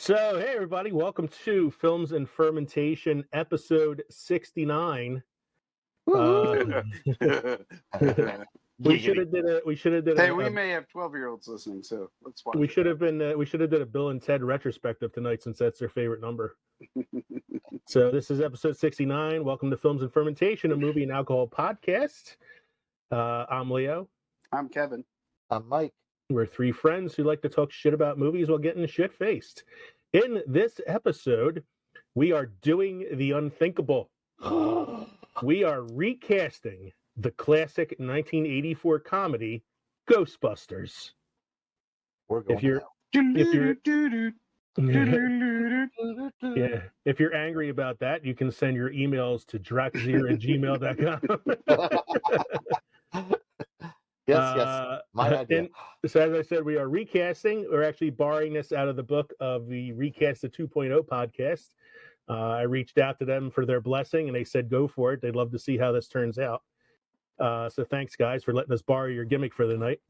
So, hey everybody, welcome to Films and Fermentation, episode 69. We should have did Hey, we may have 12-year-olds listening, so let's watch. We should have did a Bill and Ted retrospective tonight since that's their favorite number. So this is episode 69. Welcome to Films and Fermentation, a movie and alcohol podcast. I'm Leo. I'm Kevin. I'm Mike. We're three friends who like to talk shit about movies while getting shit-faced. In this episode, we are doing the unthinkable. We are recasting the classic 1984 comedy Ghostbusters. We're going if you're angry about that, you can send your emails to draxzir@gmail.com. Yes, my idea. So as I said, we are recasting. We're actually borrowing this out of the book of the Recast the 2.0 podcast. I reached out to them for their blessing, and they said go for it. They'd love to see how this turns out. So thanks, guys, for letting us borrow your gimmick for the night.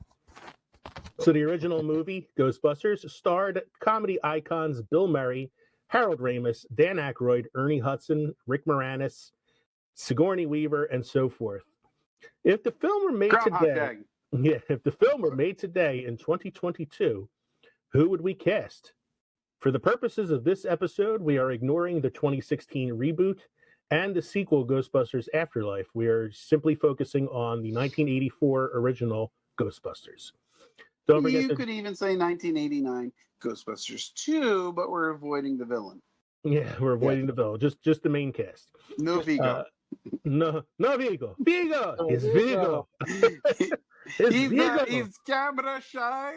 So the original movie, Ghostbusters, starred comedy icons Bill Murray, Harold Ramis, Dan Aykroyd, Ernie Hudson, Rick Moranis, Sigourney Weaver, and so forth. If the film were made today, if the film were made today in 2022, who would we cast? For the purposes of this episode, we are ignoring the 2016 reboot and the sequel, Ghostbusters Afterlife. We are simply focusing on the 1984 original Ghostbusters. Don't forget you could even say 1989 Ghostbusters 2, but we're avoiding the villain. Yeah, we're avoiding the villain. Just the main cast. No Vigo. No Vigo. Vigo! It's Vigo. He's camera shy.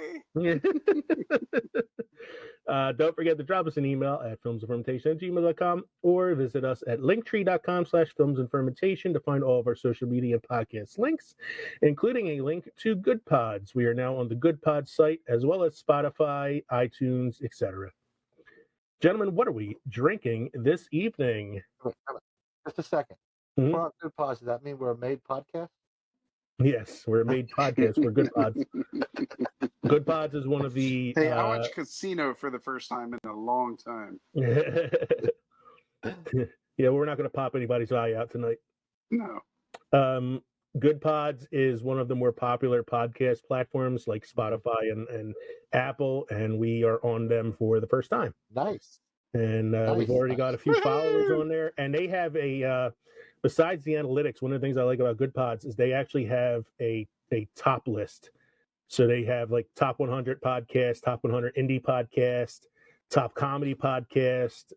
Don't forget to drop us an email at filmsandfermentation@gmail.com or visit us at linktree.com/filmsandfermentation to find all of our social media and podcast links, including a link to Good Pods. We are now on the Good Pods site as well as Spotify, iTunes, etc. Gentlemen, what are we drinking this evening? Just a second. Mm-hmm. We're on Good Pods. Does that mean we're a made podcast? Yes, we're a made podcast. We're Good Pods. Good Pods is one of the... Hey, I watched Casino for the first time in a long time. Yeah, we're not going to pop anybody's eye out tonight. No. Good Pods is one of the more popular podcast platforms like Spotify and Apple, and we are on them for the first time. Nice. And we've already got a few followers on there, and they have a... besides the analytics, one of the things I like about Good Pods is they actually have a top list. So they have like top 100 podcast, top 100 indie podcast, top comedy podcast,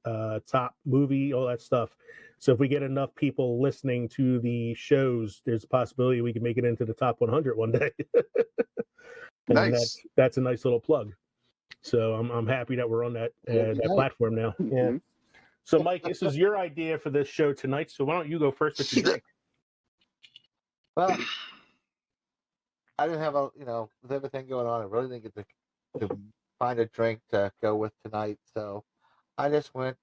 top movie, all that stuff. So if we get enough people listening to the shows, there's a possibility we can make it into the top 100 one day. And nice. That's a nice little plug. So I'm happy that we're on that platform now. Yeah. So, Mike, this is your idea for this show tonight. So why don't you go first with your drink? Well, I didn't have with everything going on, I really didn't get to find a drink to go with tonight. So I just went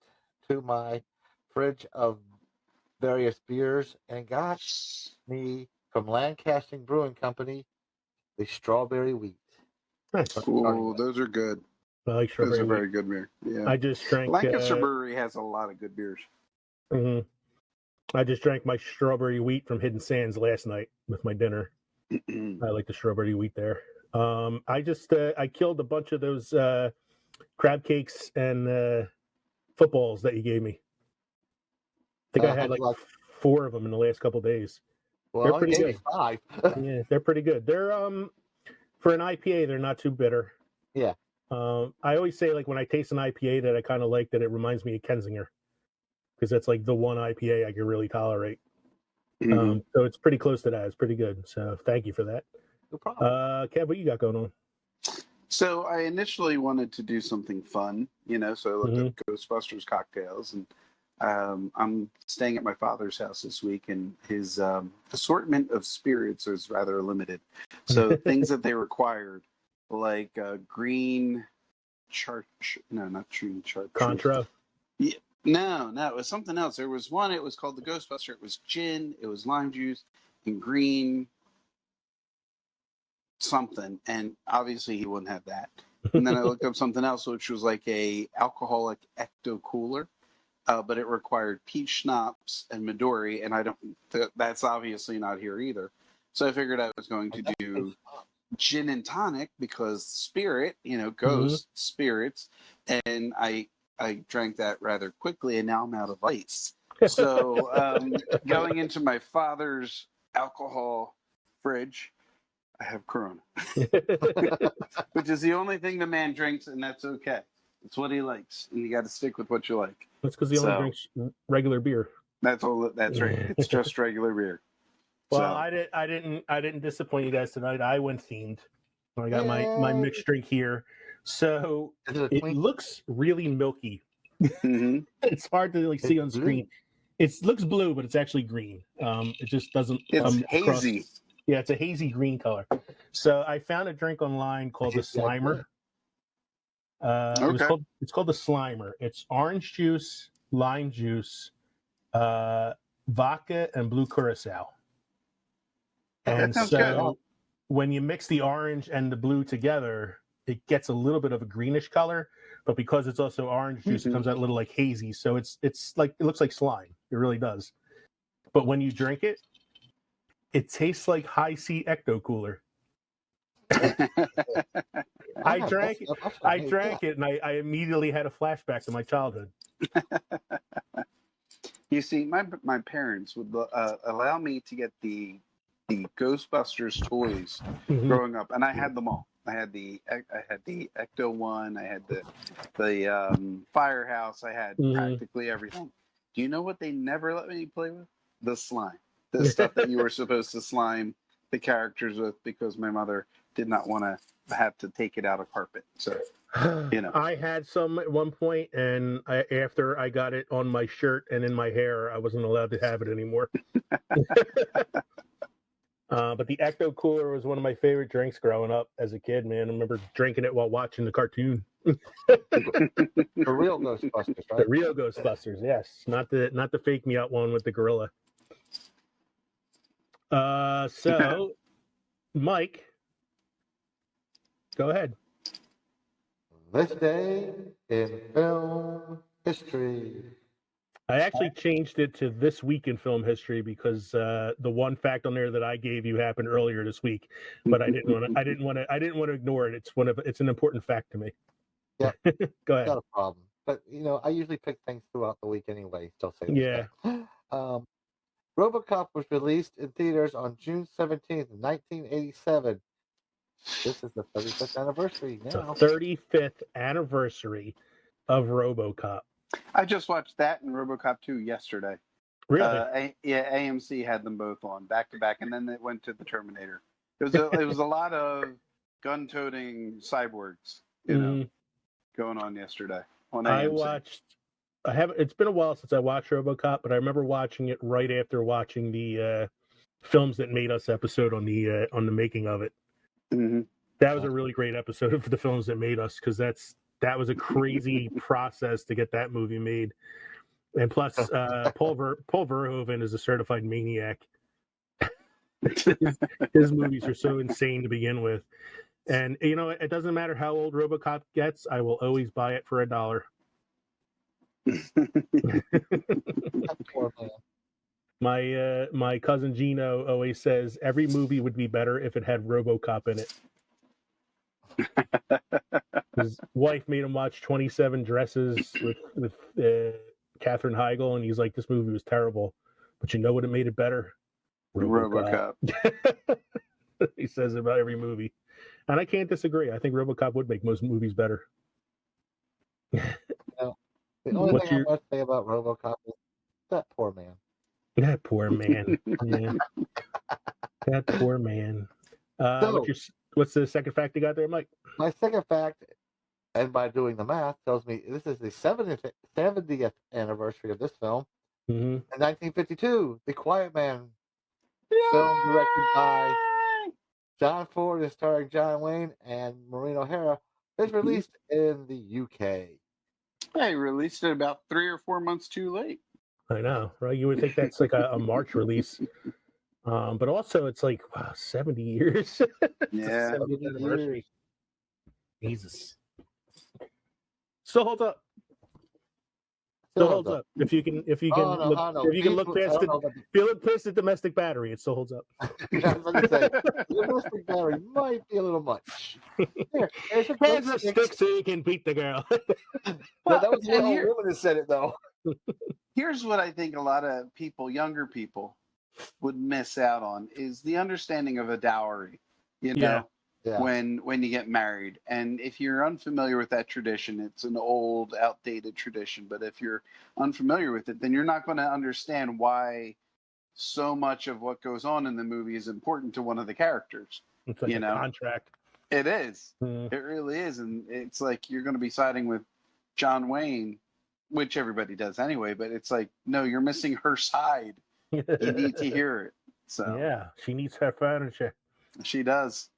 to my fridge of various beers and got me from Recasting Brewing Company the strawberry wheat. Nice. Ooh, those are good. I like strawberry. Those are very good beer. Yeah. I just drank. Lancaster Brewery has a lot of good beers. Mm-hmm. I just drank my strawberry wheat from Hidden Sands last night with my dinner. I like the strawberry wheat there. I killed a bunch of those crab cakes and footballs that you gave me. I think I had like 4 of them in the last couple of days. Well, they're pretty good. 5. Yeah, they're pretty good. They're for an IPA, they're not too bitter. Yeah. I always say, like, when I taste an IPA that I kind of like, that it reminds me of Kensinger, because that's like the one IPA I can really tolerate. Mm-hmm. So it's pretty close to that. It's pretty good. So thank you for that. No problem. Kev, what you got going on? So I initially wanted to do something fun, so I looked at Ghostbusters cocktails, and I'm staying at my father's house this week, and his assortment of spirits is rather limited. So things that they required, like green Contra. Yeah, no, it was something else. There was one. It was called the Ghostbuster. It was gin. It was lime juice and green something, and obviously he wouldn't have that. And then I looked up something else, which was like a alcoholic ecto cooler, but it required peach schnapps and Midori, and I don't. That's obviously not here either. So I figured I was going to do gin and tonic because spirit, ghost spirits, and I drank that rather quickly, and now I'm out of ice. So going into my father's alcohol fridge, I have Corona, which is the only thing the man drinks, and that's okay. It's what he likes, and you got to stick with what you like. That's because he only drinks regular beer. That's all. That's right. It's just regular beer. Well, So. I didn't disappoint you guys tonight. I went themed. I got my mixed drink here, so it looks really milky. Mm-hmm. It's hard to see on screen. It looks blue, but it's actually green. It just doesn't. It's hazy. Yeah, it's a hazy green color. So I found a drink online called the Slimer. It's called the Slimer. It's orange juice, lime juice, vodka, and blue curacao. And so good. When you mix the orange and the blue together, it gets a little bit of a greenish color, but because it's also orange juice, it comes out a little like hazy. So it's like, it looks like slime. It really does. But when you drink it, it tastes like high C ecto cooler. I drank it, and I immediately had a flashback to my childhood. You see, my parents would allow me to get the Ghostbusters toys growing up, and I had them all. I had the Ecto one. I had the Firehouse. I had practically everything. Do you know what they never let me play with? The slime, the stuff that you were supposed to slime the characters with, because my mother did not want to have to take it out of carpet. So, I had some at one point, and after I got it on my shirt and in my hair, I wasn't allowed to have it anymore. But the Ecto Cooler was one of my favorite drinks growing up as a kid, man. I remember drinking it while watching the cartoon. The real Ghostbusters, right? The real Ghostbusters, yes. Not the fake me out one with the gorilla. So, Mike, go ahead. This day in film history. I actually changed it to this week in film history because the one fact on there that I gave you happened earlier this week, but I didn't want to ignore it. It's an important fact to me. Yeah, go ahead. Not a problem. But I usually pick things throughout the week anyway. So yeah. RoboCop was released in theaters on June 17th, 1987. This is the 35th anniversary now. The 35th anniversary of RoboCop. I just watched that and RoboCop 2 yesterday. Really? AMC had them both on back to back, and then they went to the Terminator. It was a lot of gun-toting cyborgs, going on yesterday on AMC. It's been a while since I watched RoboCop, but I remember watching it right after watching the Films That Made Us episode on the making of it. Mm-hmm. That was a really great episode of the Films That Made Us, because that was a crazy process to get that movie made. And plus, Paul Verhoeven is a certified maniac. His movies are so insane to begin with. And, it doesn't matter how old RoboCop gets, I will always buy it for $1. Poor man. My cousin Gino always says every movie would be better if it had RoboCop in it. His wife made him watch 27 Dresses with Katherine Heigl, and he's like, "This movie was terrible, but you know what? It made it better. RoboCop." He says about every movie, and I can't disagree. I think RoboCop would make most movies better. The only thing I want to say about RoboCop is that poor man. That poor man. Yeah. That poor man. What's the second fact you got there, Mike? My second fact, and by doing the math, tells me this is the 70th anniversary of this film. Mm-hmm. In 1952, The Quiet Man, film directed by John Ford and starring John Wayne and Maureen O'Hara, is released in the UK. They released it about 3 or 4 months too late. I know, right? You would think that's like a March release. But also, it's like, wow, 70 years. Yeah. 70th anniversary. Jesus. Still holds up. Still holds up. If you can look past the domestic battery, it still holds up. I was going to say, the domestic battery might be a little much. Here's a Has a stick so you can beat the girl. Well, that was the old woman who said it, though. Here's what I think a lot of people, younger people, would miss out on is the understanding of a dowry. You know, when you get married, and if you're unfamiliar with that tradition, it's an old, outdated tradition. But if you're unfamiliar with it, then you're not going to understand why so much of what goes on in the movie is important to one of the characters. It's like a contract. It is. It really is, and it's like you're going to be siding with John Wayne, which everybody does anyway. But it's like, no, you're missing her side. You need to hear it. So yeah, she needs her furniture. She does.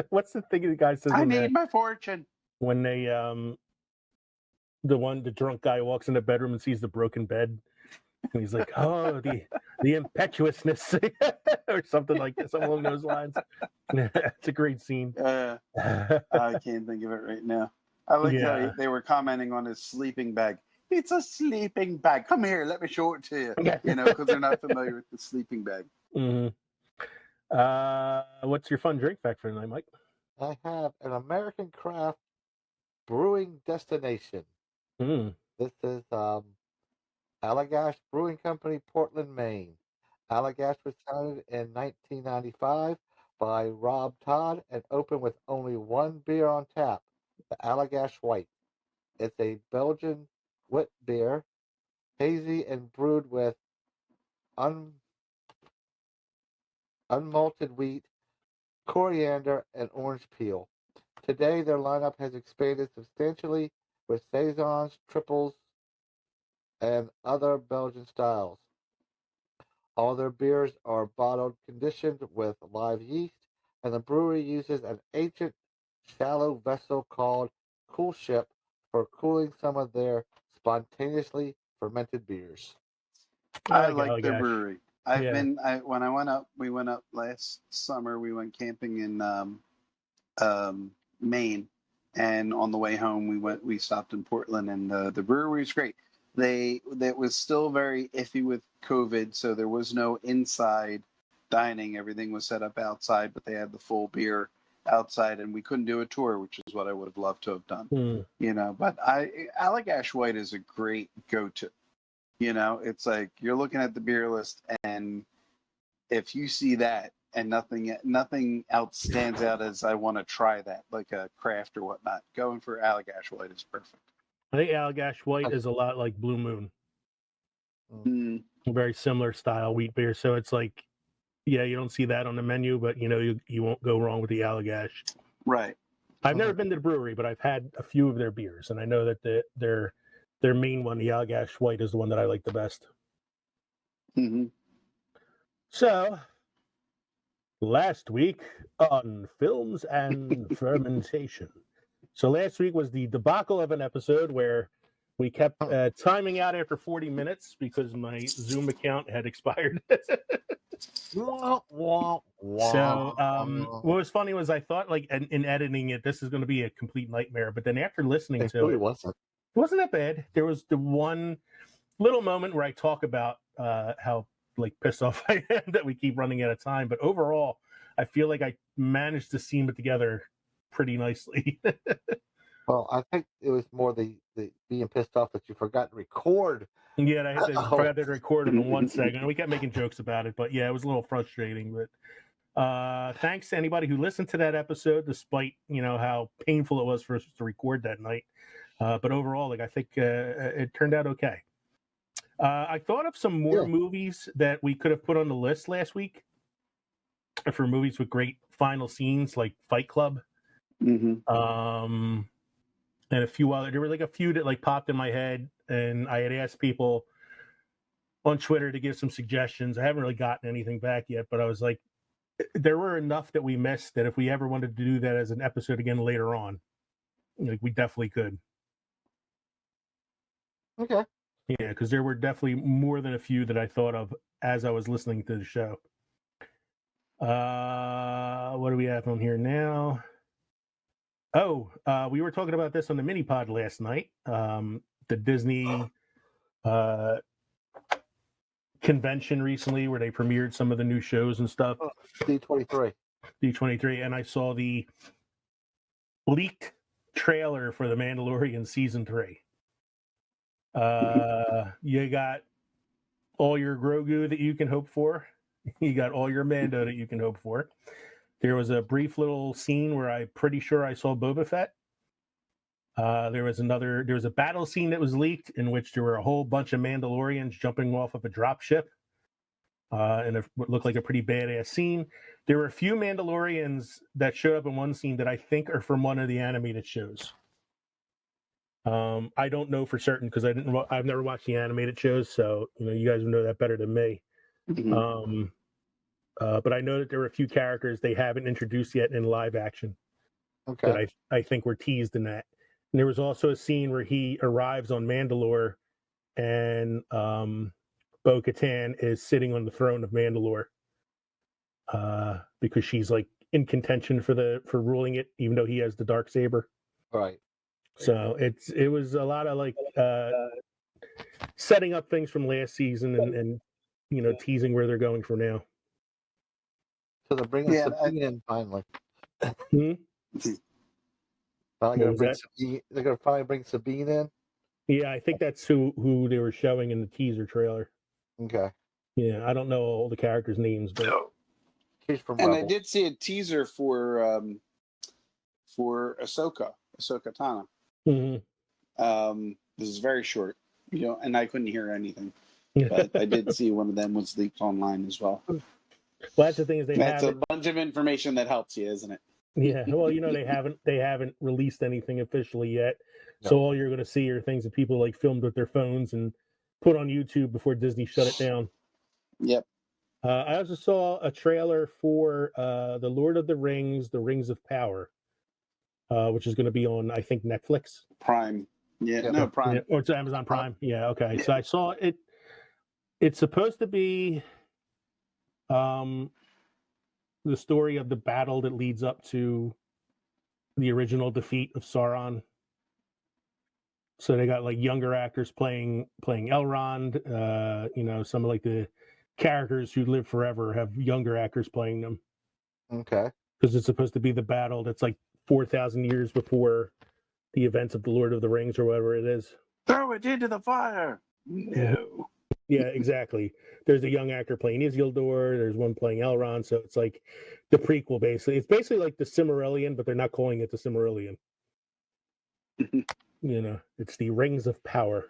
What's the thing the guy says? I need my fortune. When they the drunk guy walks in the bedroom and sees the broken bed, and he's like, "Oh, the impetuousness," or something like that, something along those lines. It's a great scene. I can't think of it right now. I like how they were commenting on his sleeping bag. It's a sleeping bag. Come here, let me show it to you. You know, because they're not familiar with the sleeping bag. Mm-hmm. What's your fun drink fact for tonight, Mike? I have an American craft brewing destination. This is Allagash Brewing Company, Portland, Maine. Allagash was founded in 1995 by Rob Todd and opened with only one beer on tap, the Allagash White. It's a Belgian wit beer, hazy and brewed with unmalted wheat, coriander, and orange peel. Today, their lineup has expanded substantially with saisons, triples, and other Belgian styles. All their beers are bottled conditioned with live yeast, and the brewery uses an ancient shallow vessel called Cool Ship for cooling some of their spontaneously fermented beers. I like their brewery. We went up last summer. We went camping in Maine, and on the way home we stopped in Portland, and the brewery was great. That was still very iffy with COVID, so there was no inside dining. Everything was set up outside, but they had the full beer outside, and we couldn't do a tour, which is what I would have loved to have done. You know, but Allagash White is a great go-to. You know, it's like you're looking at the beer list, and if you see that and nothing else stands out as I want to try that, like a craft or whatnot, going for Allagash White is perfect. I think Allagash White is a lot like Blue Moon. Very similar style wheat beer. So it's like, you don't see that on the menu, but you won't go wrong with the Allagash. Right. I've never been to the brewery, but I've had a few of their beers, and I know that their main one, the Allagash White, is the one that I like the best. So, last week on Films and Fermentation. So last week was the debacle of an episode where we kept timing out after 40 minutes because my Zoom account had expired. So what was funny was I thought, like, in editing it, this is going to be a complete nightmare. But then after listening to it wasn't that bad. There was the one little moment where I talk about how like pissed off I am that we keep running out of time. But overall, I feel like I managed to seam it together pretty nicely. Well, I think it was more the being pissed off that you forgot to record. Yeah, I forgot to record in the one segment. We kept making jokes about it, but yeah, it was a little frustrating. But thanks to anybody who listened to that episode, despite how painful it was for us to record that night. But overall, like I think it turned out okay. I thought of some more movies that we could have put on the list last week for movies with great final scenes, like Fight Club. And a few other. There were like a few that like popped in my head, and I had asked people on Twitter to give some suggestions. I haven't really gotten anything back yet, but I was like, there were enough that we missed that if we ever wanted to do that as an episode again later on, like we definitely could. Okay. Yeah, because there were definitely more than a few that I thought of as I was listening to the show. What do we have on here now? We were talking about this on the mini pod last night. The Disney convention recently, where they premiered some of the new shows and stuff. D23. D23, and I saw the leaked trailer for The Mandalorian season 3. You got all your Grogu that you can hope for. You got all your Mando that you can hope for. There was a brief little scene where I'm pretty sure I saw Boba Fett. There was a battle scene that was leaked in which there were a whole bunch of Mandalorians jumping off of a drop ship. And it looked like a pretty badass scene. There were a few Mandalorians that showed up in one scene that I think are from one of the animated shows. I don't know for certain because I've never watched the animated shows, so you guys know that better than me. Mm-hmm. But I know that there were a few characters they haven't introduced yet in live action that I think were teased in that. And there was also a scene where he arrives on Mandalore, and Bo-Katan is sitting on the throne of Mandalore because she's like in contention for ruling it, even though he has the Darksaber. Right. So it was a lot of like setting up things from last season and teasing where they're going from now. So they're bringing Sabine in finally. Hmm? They're going to finally bring Sabine in? Yeah, I think that's who they were showing in the teaser trailer. Okay. Yeah, I don't know all the characters' names, but she's from And Rebels. I did see a teaser for Ahsoka Tano. Mm-hmm. This is very short, and I couldn't hear anything, but I did see one of them was leaked online as well. Well, that's the thing is that's a bunch of information that helps you, isn't it? Yeah. Well, they haven't released anything officially yet, so all you're going to see are things that people like filmed with their phones and put on YouTube before Disney shut it down. Yep. I also saw a trailer for The Lord of the Rings, The Rings of Power, which is going to be on, I think, Netflix. Prime. Yeah, no, Prime. Yeah, or it's Amazon Prime. Yeah, okay. Yeah. So I saw it. It's supposed to be the story of the battle that leads up to the original defeat of Sauron. So they got like younger actors playing Elrond. Some of like the characters who live forever have younger actors playing them. Okay. Because it's supposed to be the battle that's like 4,000 years before the events of the Lord of the Rings or whatever it is. Throw it into the fire. No. Yeah, exactly. There's a young actor playing Isildur. There's one playing Elrond. So it's like the prequel, basically. It's basically like the Silmarillion, but they're not calling it the Silmarillion. It's the Rings of Power.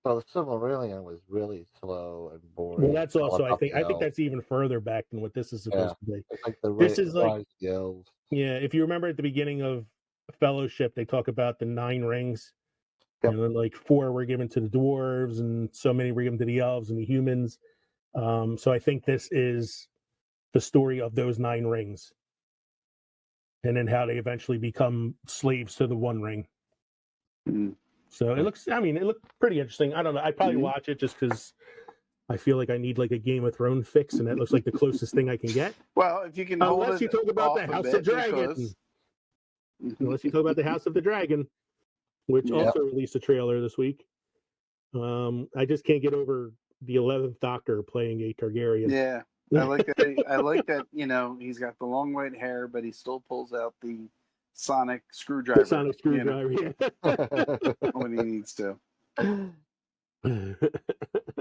Well, the Silmarillion was really slow and boring. Well, that's also, I think that's even further back than what this is supposed to be. It's like this is like the elves. Yeah, if you remember at the beginning of Fellowship, they talk about the 9 rings. Yep. And then like 4 were given to the dwarves, and so many were given to the elves and the humans. So I think this is the story of those 9 rings, and then how they eventually become slaves to the one ring. Mm-hmm. So it looked pretty interesting. I don't know. I'd probably watch it just because I feel like I need like a Game of Thrones fix, and that looks like the closest thing I can get. Well, if you can unless you talk about the House of Dragon. Unless you talk about the House of the Dragon, which also released a trailer this week. I just can't get over the 11th Doctor playing a Targaryen. Yeah, I like that. I like that. He's got the long white hair, but he still pulls out the sonic screwdriver. When he needs to.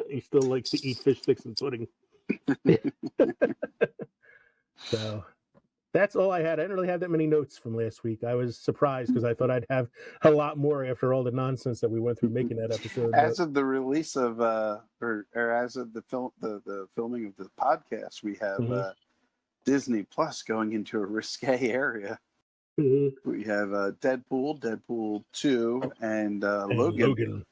He still likes to eat fish sticks and pudding. So that's all I had. I didn't really have that many notes from last week. I was surprised because I thought I'd have a lot more after all the nonsense that we went through making that episode. As of the release of or as of the filming of the podcast, we have Disney Plus going into a risque area. Mm-hmm. We have Deadpool 2, and Logan.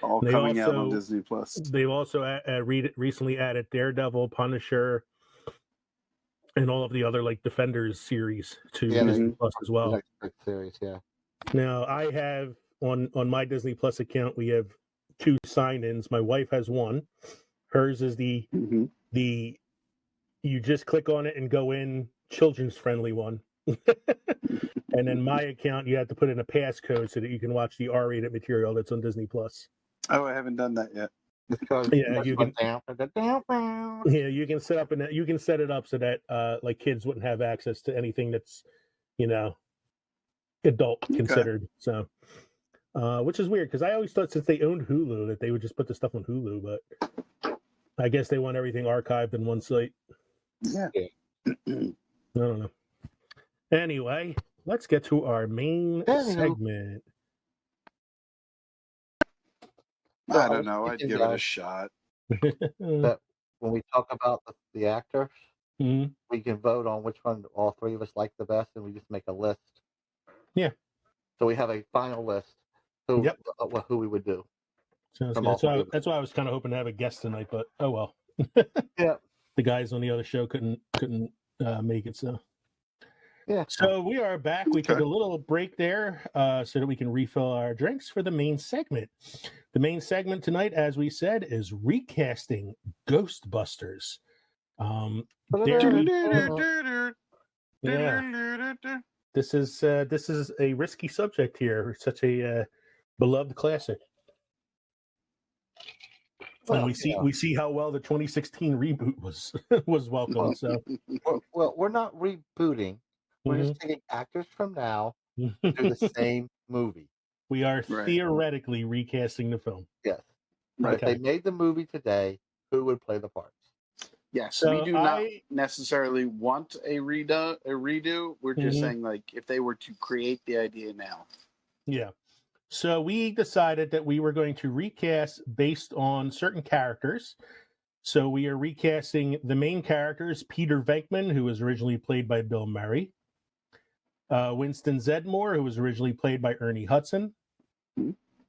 All coming out on Disney Plus. They've also recently added Daredevil, Punisher, and all of the other like Defenders series to Disney Plus as well. Series, yeah. Now I have on my Disney Plus account, we have 2 sign-ins. My wife has one. Hers is the you just click on it and go in, children's friendly one. And then my account, you have to put in a passcode so that you can watch the R-rated material that's on Disney Plus. Oh, I haven't done that yet. Because Yeah, you can. down. Yeah, you can set up you can set it up so that like kids wouldn't have access to anything that's, adult considered. So, which is weird because I always thought since they owned Hulu that they would just put the stuff on Hulu, but I guess they want everything archived in one site. Yeah. I don't know. Anyway, let's get to our main segment. I don't know. I'd give it a shot. That when we talk about the actors, Mhm. we can vote on which one all three of us like the best, and we just make a list. Yeah. So we have a final list who we would do. Sounds good. That's why I was kind of hoping to have a guest tonight, but oh well. Yeah. The guys on the other show couldn't make it, so. Yeah. So we are back. We took a little break there so that we can refill our drinks for the main segment. The main segment tonight, as we said, is recasting Ghostbusters. This is a risky subject here. Such a beloved classic. Well, and we see how well the 2016 reboot was welcomed. So we're not rebooting. We're just taking actors from now to do the same movie. We are theoretically recasting the film. Yes. But if they made the movie today, who would play the parts? Yes, so we do not necessarily want a redo. We're just saying, like, if they were to create the idea now. Yeah. So we decided that we were going to recast based on certain characters. So we are recasting the main characters, Peter Venkman, who was originally played by Bill Murray, Winston Zeddemore, who was originally played by Ernie Hudson,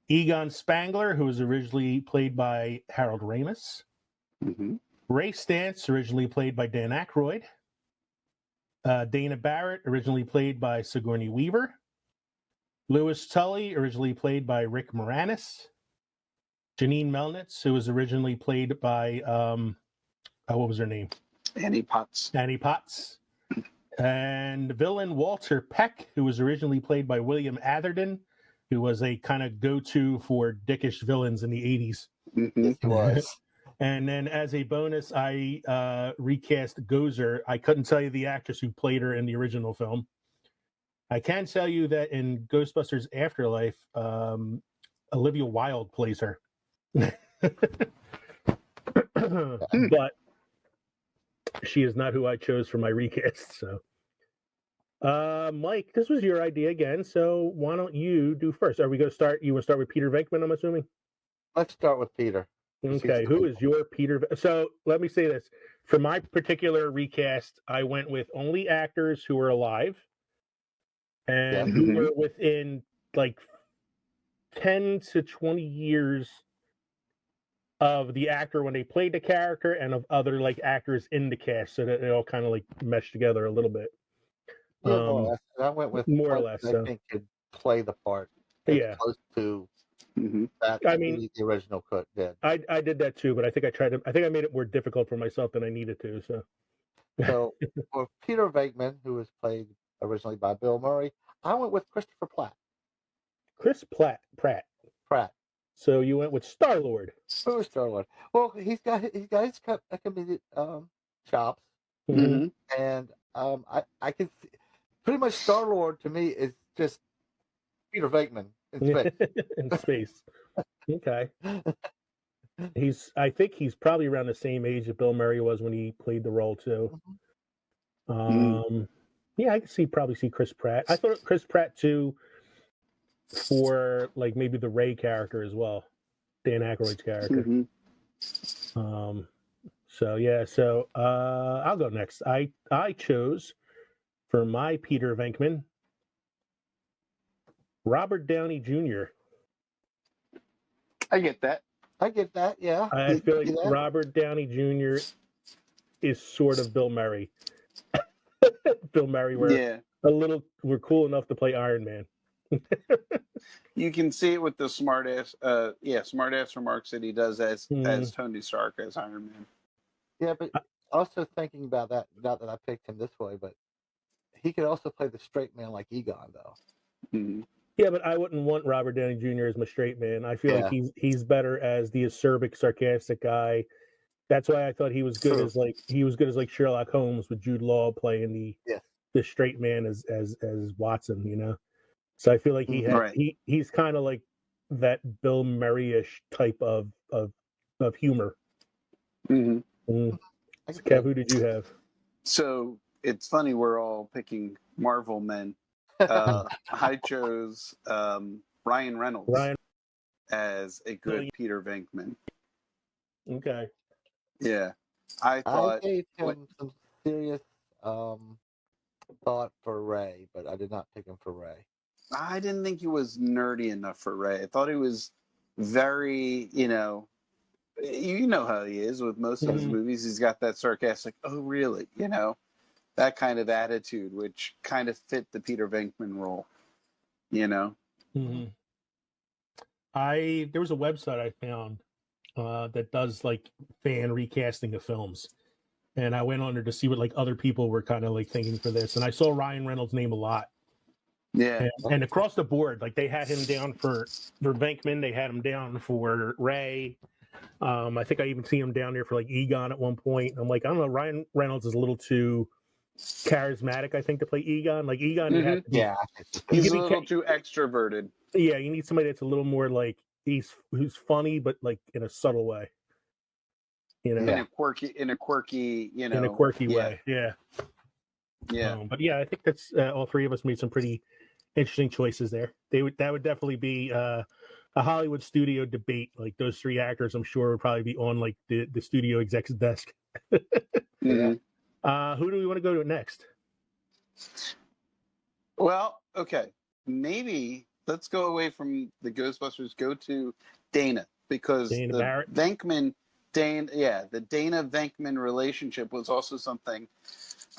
Egon Spangler, who was originally played by Harold Ramis, Ray Stantz, originally played by Dan Aykroyd, Dana Barrett, originally played by Sigourney Weaver, Louis Tully, originally played by Rick Moranis, Janine Melnitz, who was originally played by, what was her name? Annie Potts. And villain Walter Peck, who was originally played by William Atherton, who was a kind of go-to for dickish villains in the 80s. Yes, he was. And then as a bonus, I recast Gozer. I couldn't tell you the actress who played her in the original film. I can tell you that in Ghostbusters Afterlife, Olivia Wilde plays her. But she is not who I chose for my recast. So, Mike, this was your idea again. So why don't you do first? Are we going to start? You want to start with Peter Venkman, I'm assuming? Let's start with Peter. Okay, who is your Peter? So let me say this. For my particular recast, I went with only actors who were alive and who were within like 10 to 20 years of the actor when they played the character and of other like actors in the cast, so that it all kind of like meshed together a little bit. Yeah, more or less. I went with more or less. I think could play the part close to that. I mean, the original cut did. I did that too, but I think I made it more difficult for myself than I needed to. So for Peter Venkman, who was played originally by Bill Murray, I went with Christopher Pratt. Pratt. So you went with Star-Lord. Oh, Star-Lord. Well, he's got his comedic chops, Mm-hmm. and I can see, pretty much Star-Lord to me is just Peter Venkman in space. In space. Okay. I think he's probably around the same age that Bill Murray was when he played the role too. Yeah, I could probably see Chris Pratt. I thought Chris Pratt too, for like maybe the Ray character as well, Dan Aykroyd's character. So I'll go next. I chose for my Peter Venkman Robert Downey Jr. I get that. Yeah. I feel like Robert Downey Jr. is sort of Bill Murray. Bill Murray, we're cool enough to play Iron Man. You can see it with the smartass remarks that he does as Tony Stark as Iron Man. Yeah, but also thinking about that, not that I picked him this way, but he could also play the straight man like Egon, though. Mhm. Yeah, but I wouldn't want Robert Downey Jr. as my straight man. I feel like Yeah. he's better as the acerbic, sarcastic guy. That's why I thought he was good True. as like Sherlock Holmes with Jude Law playing Yes. the straight man as Watson, you know. So I feel like Right. he's kind of like that Bill Murray-ish type of humor. Hmm. Mm. I So can see Kev, it. who did you have? So it's funny we're all picking Marvel men. I chose Ryan Reynolds Ryan. as a good Peter Venkman. Okay. Yeah, I I thought. gave him some serious thought for Ray, but I did not pick him for Ray. I didn't think he was nerdy enough for Ray. I thought he was very, you know how he is with most of his Mhm. movies. He's got that sarcastic, "Oh, really?" That kind of attitude, which kind of fit the Peter Venkman role. Mhm. There was a website I found that does like fan recasting of films, and I went on there to see what like other people were kind of like thinking for this, and I saw Ryan Reynolds' name a lot, Yeah. and across the board, like they had him down for Venkman, they had him down for Ray. I think I even see him down there for like Egon at one point. I'm like, I don't know, Ryan Reynolds is a little too charismatic, I think, to play Egon. Like Egon, you have to be, Yeah. you He's can a be, little too extroverted. yeah, you need somebody that's a little more like who's funny, but like in a subtle way, you know, In a quirky, in a quirky yeah, way, yeah. yeah. But yeah, I think that's all three of us made some pretty interesting choices there. That would definitely be a Hollywood studio debate. Like those three actors, I'm sure would probably be on like the studio exec's desk. Hmm. Who do we want to go to next? Well, okay, maybe let's go away from the Ghostbusters. Go to Dana, because Dana the Barrett. the Dana Venkman relationship was also something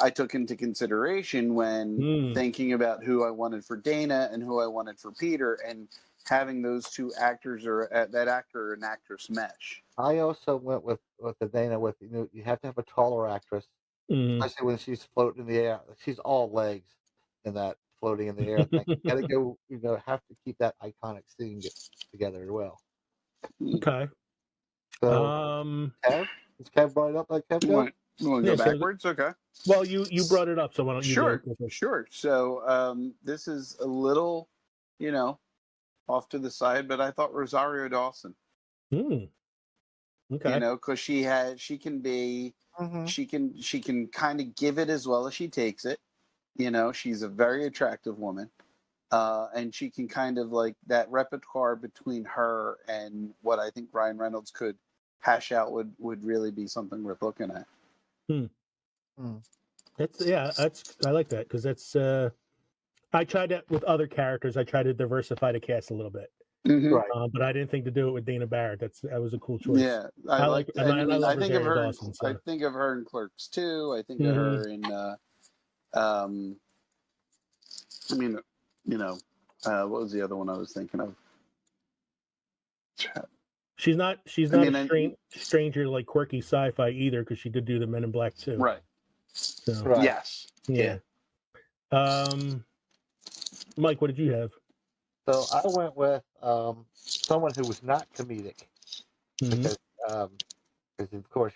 I took into consideration when thinking about who I wanted for Dana and who I wanted for Peter, and having those two actors or that actor and actress mesh. I also went with the Dana with you have to have a taller actress, especially when she's floating in the air. She's all legs in that floating in the air thing. You gotta go. Have to keep that iconic scene together as well. Okay. So Kev, is Kev brought it up like Kev You go? want to go backwards? Okay. Well, you brought it up, so why don't you go? Sure. So this is a little, off to the side, but I thought Rosario Dawson. Okay. Because she can be, she can kind of give it as well as she takes it. She's a very attractive woman, and she can kind of like that repertoire between her and what I think Ryan Reynolds could hash out would really be something worth looking at. I like that because that's. I tried that with other characters. I tried to diversify the cast a little bit. Mm-hmm. Right. But I didn't think to do it with Dana Barrett. That was a cool choice. Yeah, I like. and I love I think of Rosario her. Dawson. So. I think of her in Clerks too. I think of her in. What was the other one I was thinking of? She's not a stranger like quirky sci-fi either, because she did do the Men in Black too. Right. So, right. Yes. Yeah. Mike, what did you have? So I went with someone who was not comedic, because of course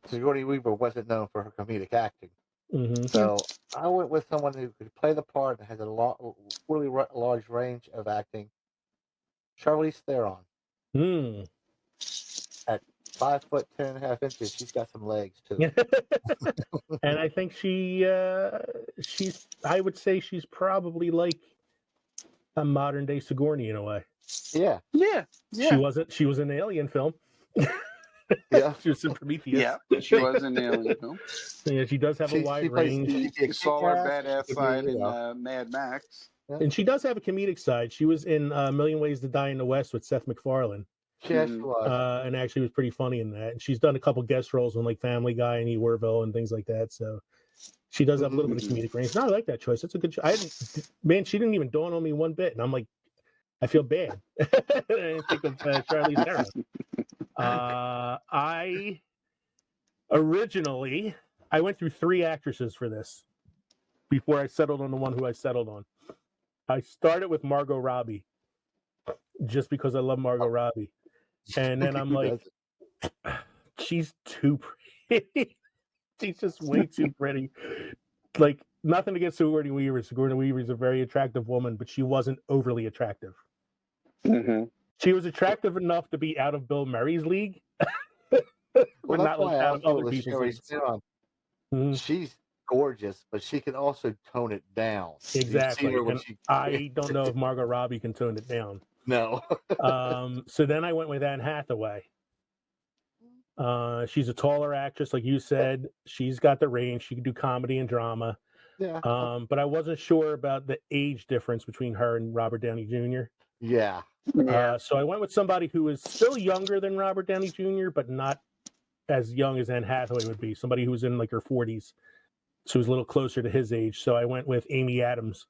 Sigourney Weaver wasn't known for her comedic acting. So I went with someone who could play the part and has a really large range of acting. Charlize Theron. At 5'10.5" she's got some legs too. And I think she's. I would say she's probably like a modern day Sigourney in a way. Yeah. She was in an Alien film. Yeah. She was in Prometheus. Yeah, she was in the Alien film. Yeah, she does have a wide range. You saw her badass side in Mad Max. Yeah. And she does have a comedic side. She was in A Million Ways to Die in the West with Seth MacFarlane. Yeah, she was. And actually was pretty funny in that. And she's done a couple guest roles on like Family Guy and Orville and things like that. So she does have a little bit of comedic range. No, I like that choice. That's a good choice. She didn't even dawn on me one bit. And I'm like, I feel bad. I didn't think of Charlize Theron. I originally I went through 3 actresses for this before I settled on the one who I settled on. I started with Margot Robbie just because I love Margot Robbie. And then I'm like, she's too pretty. She's just way too pretty. Like, nothing against Sigourney Weaver. Sigourney Weaver is a very attractive woman, but she wasn't overly attractive. Mm-hmm. She was attractive enough to be out of Bill Murray's league, but Well, not that's why like I out of also other was people's Sherry leagues. Mhm. She's gorgeous, but she can also tone it down. Exactly. Her when And I don't know if Margot Robbie can tone it down. No. So then I went with Anne Hathaway. She's a taller actress, like you said. She's got the range. She can do comedy and drama. Yeah. But I wasn't sure about the age difference between her and Robert Downey Jr. Yeah. So I went with somebody who is still younger than Robert Downey Jr., but not as young as Anne Hathaway would be. Somebody who was in like her 40s. So who's a little closer to his age. So I went with Amy Adams.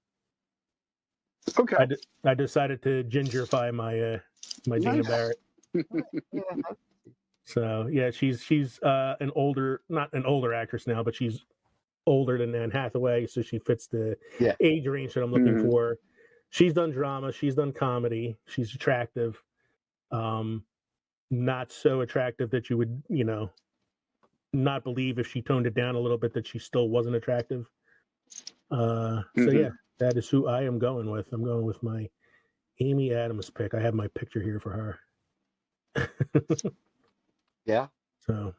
Okay. I decided to gingerify my my Dana Barrett. So yeah, she's not an older actress now, but she's older than Anne Hathaway, so she fits the age range that I'm looking for. She's done drama, she's done comedy, she's attractive. Not so attractive that you would, not believe if she toned it down a little bit that she still wasn't attractive. So yeah, that is who I am going with. I'm going with my Amy Adams pick. I have my picture here for her. Yeah. So,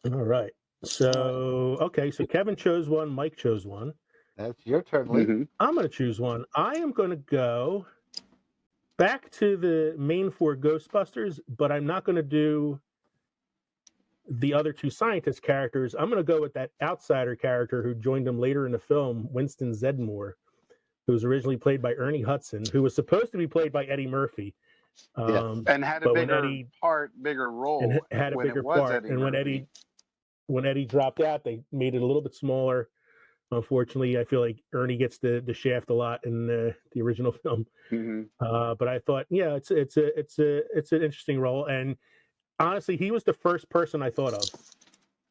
all right. So, okay. So Kevin chose one. Mike chose one. That's your turn, Lee. I'm going to choose one. I am going to go back to the main 4 Ghostbusters, but I'm not going to do the other 2 scientist characters. I'm going to go with that outsider character who joined them later in the film, Winston Zeddemore, who was originally played by Ernie Hudson, who was supposed to be played by Eddie Murphy. And had a bigger role. And had a bigger part. Eddie and Murphy. when Eddie dropped out, they made it a little bit smaller. Unfortunately, I feel like Ernie gets the shaft a lot in the original film. But I thought, yeah, it's an interesting role. And honestly, he was the first person I thought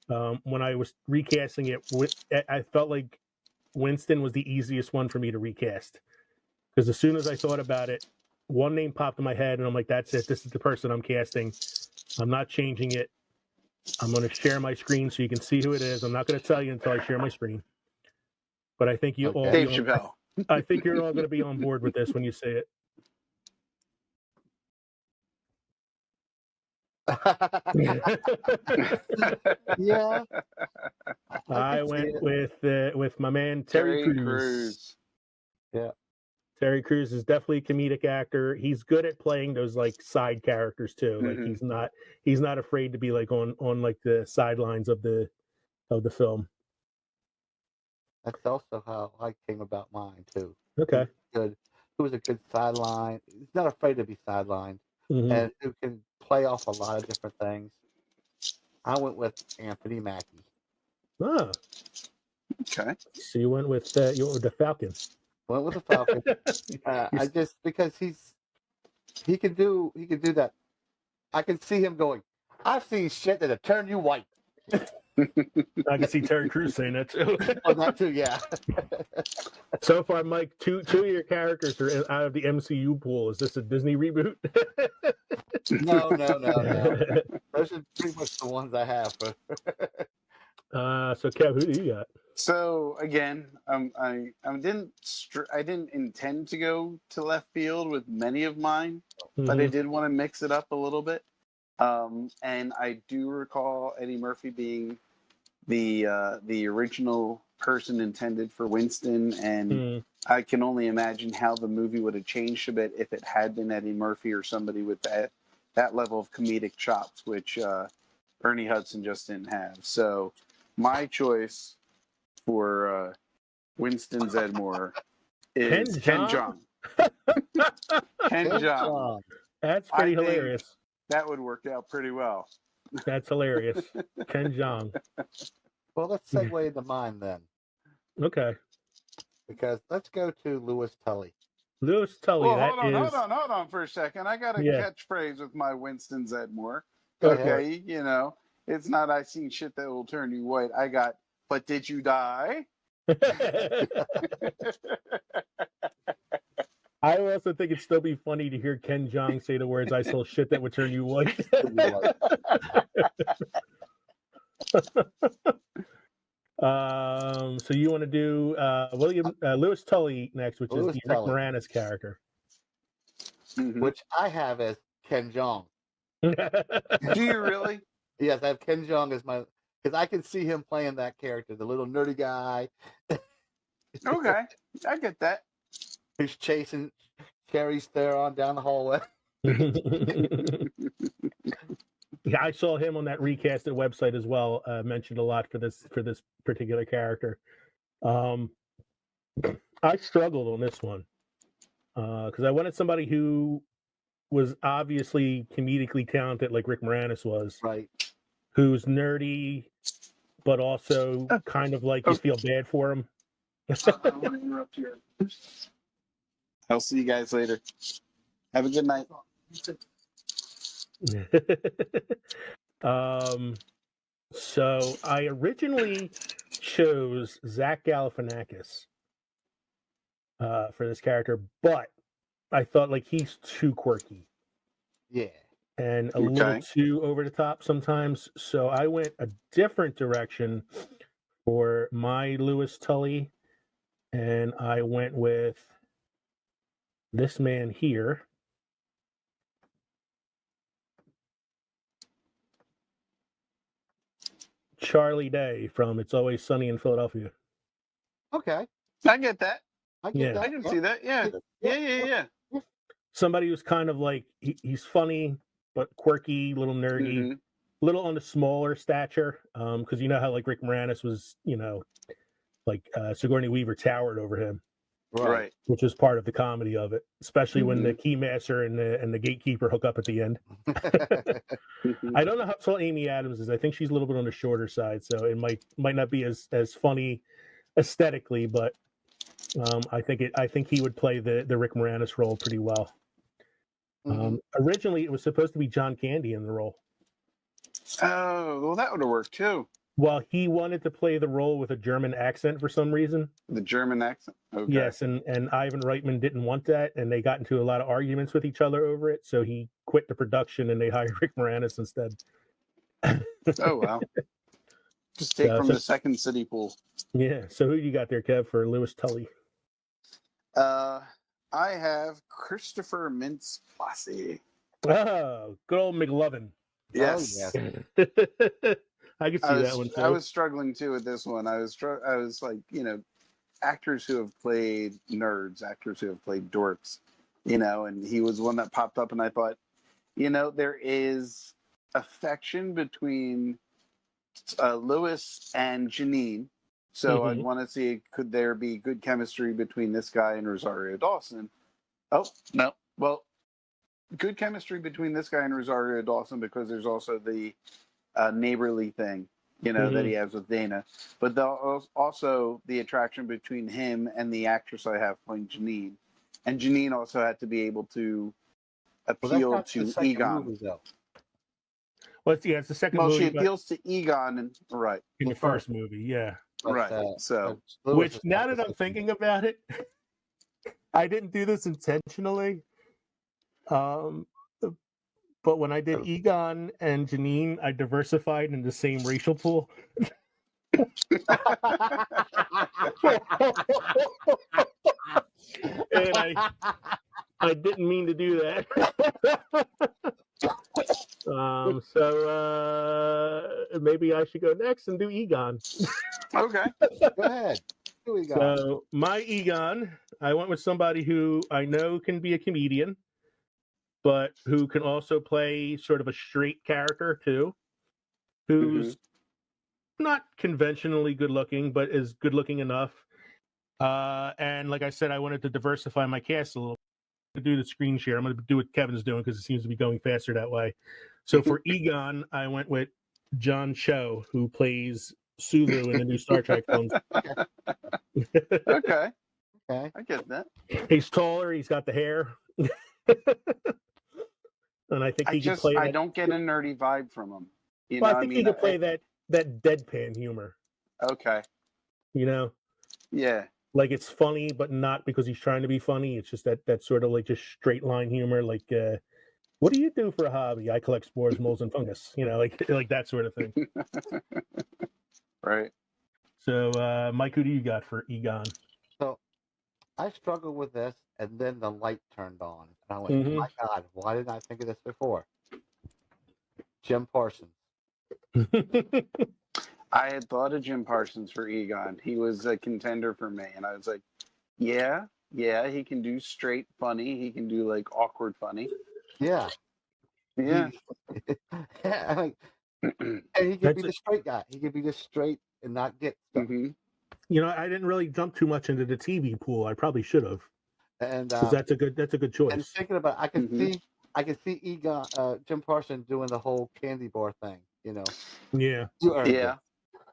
of when I was recasting it. I felt like Winston was the easiest one for me to recast, because as soon as I thought about it, one name popped in my head, and I'm like, that's it. This is the person I'm casting. I'm not changing it. I'm going to share my screen so you can see who it is. I'm not going to tell you until I share my screen. But I think you all, Dave Chappelle. I think you're all going to be on board with this when you say it. Yeah. I went with my man Terry Crews. Yeah. Terry Crews is definitely a comedic actor. He's good at playing those like side characters too. Like he's not afraid to be like on like the sidelines of the film. That's also how I came about mine too. Okay. Good. Who was a good sideline? He's not afraid to be sidelined, and who can play off a lot of different things. I went with Anthony Mackie. Ah. Okay. So you went with the Falcon. Went with the Falcon. I just because he can do that. I can see him going, I've seen shit that'll turn you white. I can see Terry Crews saying that too. Oh, that too, yeah. So far, Mike, two of your characters are out of the MCU pool. Is this a Disney reboot? No. Those are pretty much the ones I have. So Kev, who do you got? So again, I didn't intend to go to left field with many of mine, but I did want to mix it up a little bit. And I do recall Eddie Murphy being the original person intended for Winston, and I can only imagine how the movie would have changed a bit if it had been Eddie Murphy or somebody with that level of comedic chops, which Ernie Hudson just didn't have. So my choice for Winston Zeddemore is Ken Jeong. Ken Jeong. That's pretty hilarious. That would work out pretty well. That's hilarious. Ken Jeong. Well, let's segue into mine then. Okay. Because let's go to Louis Tully. Louis Tully. Well, hold on for a second. I got a catchphrase with my Winston Zeddemore. Go okay, It's not I seen shit that will turn you white. I got, but did you die? I also think it'd still be funny to hear Ken Jeong say the words, "I saw shit that would turn you white." So you want to do Lewis Tully next, which Louis is the Rick Tully. Moranis character. Which I have as Ken Jeong. Do you really? Yes, I have Ken Jeong as my, because I can see him playing that character, the little nerdy guy. Okay, I get that. He's chasing Carrie Theron down the hallway. Yeah, I saw him on that recasted website as well. Mentioned a lot for this particular character. I struggled on this one because I wanted somebody who was obviously comedically talented, like Rick Moranis was, Right. who's nerdy, but also kind of like you feel bad for him. I'm gonna interrupt here. I'll see you guys later. Have a good night. So I originally chose Zach Galifianakis for this character, but I thought like he's too quirky. Yeah. And a little too over the top sometimes. So I went a different direction for my Lewis Tully, and I went with this man here. Charlie Day from It's Always Sunny in Philadelphia. Okay. I get that. I get that. I can see that. Yeah. Somebody who's kind of like he's funny but quirky, little nerdy, little on the smaller stature. Because you know how like Rick Moranis was, like Sigourney Weaver towered over him, Right. which is part of the comedy of it, especially when the keymaster and the gatekeeper hook up at the end. I don't know how tall Amy Adams is. I think she's a little bit on the shorter side, so it might not be as funny aesthetically, but I think he would play the Rick Moranis role pretty well. Originally, it was supposed to be John Candy in the role. Oh, well, that would have worked too. Well, he wanted to play the role with a German accent for some reason. The German accent? Okay. Yes, and Ivan Reitman didn't want that, and they got into a lot of arguments with each other over it, so he quit the production and they hired Rick Moranis instead. Oh, wow. Just take from the second city pool. Yeah, so who you got there, Kev, for Lewis Tully? I have Christopher Mintz-Plasse. Oh, good old McLovin. Yes. Oh, yeah. I can see that one too. I was struggling too with this one. I was like, actors who have played nerds, actors who have played dorks, and he was one that popped up, and I thought, there is affection between Lewis and Janine. So I'd want to see, could there be good chemistry between this guy and Rosario Dawson? Oh, no. Well, good chemistry between this guy and Rosario Dawson because there's also the neighborly thing, that he has with Dana. But also the attraction between him and the actress I have playing Janine. And Janine also had to be able to appeal to Egon. Movie, it's the second movie. Well, she appeals to Egon in the first movie, yeah. But, right. So, which now that I'm thinking about it, I didn't do this intentionally. But when I did Egon and Janine, I diversified in the same racial pool. And I didn't mean to do that. So maybe I should go next and do Egon. Okay. Go ahead. Who we got? So my Egon, I went with somebody who I know can be a comedian, but who can also play sort of a straight character too, who's not conventionally good looking, but is good looking enough. And like I said, I wanted to diversify my cast a little. To do the screen share, I'm going to do what Kevin's doing because it seems to be going faster that way. So for Egon, I went with John Cho, who plays Sulu in the new Star Trek films. Okay. I get that. He's taller. He's got the hair. And I think he can play. I don't get a nerdy vibe from him. You Well, know, I I think he mean, could play that deadpan humor. okay, You know, yeah, like it's funny, but not because he's trying to be funny. It's just that sort of like just straight line humor. Like, what do you do for a hobby? I collect spores, molds, and fungus. You know, like that sort of thing. right. So, Mike, who do you got for Egon? So I struggled with this, and then the light turned on, and I went, Mm-hmm. "My God, why didn't I think of this before?" Jim Parsons. I had thought of Jim Parsons for Egon. He was a contender for me, and I was like, yeah, he can do straight funny. He can do like awkward funny. Yeah, Yeah. I mean, and he could be the straight guy. He could be just straight and not get stuff. Mm-hmm. You know, I didn't really jump too much into the TV pool. I probably should have, And because that's a good choice. and thinking about, I can see Egon, Jim Parsons doing the whole candy bar thing. You know, Yeah, you earned Yeah,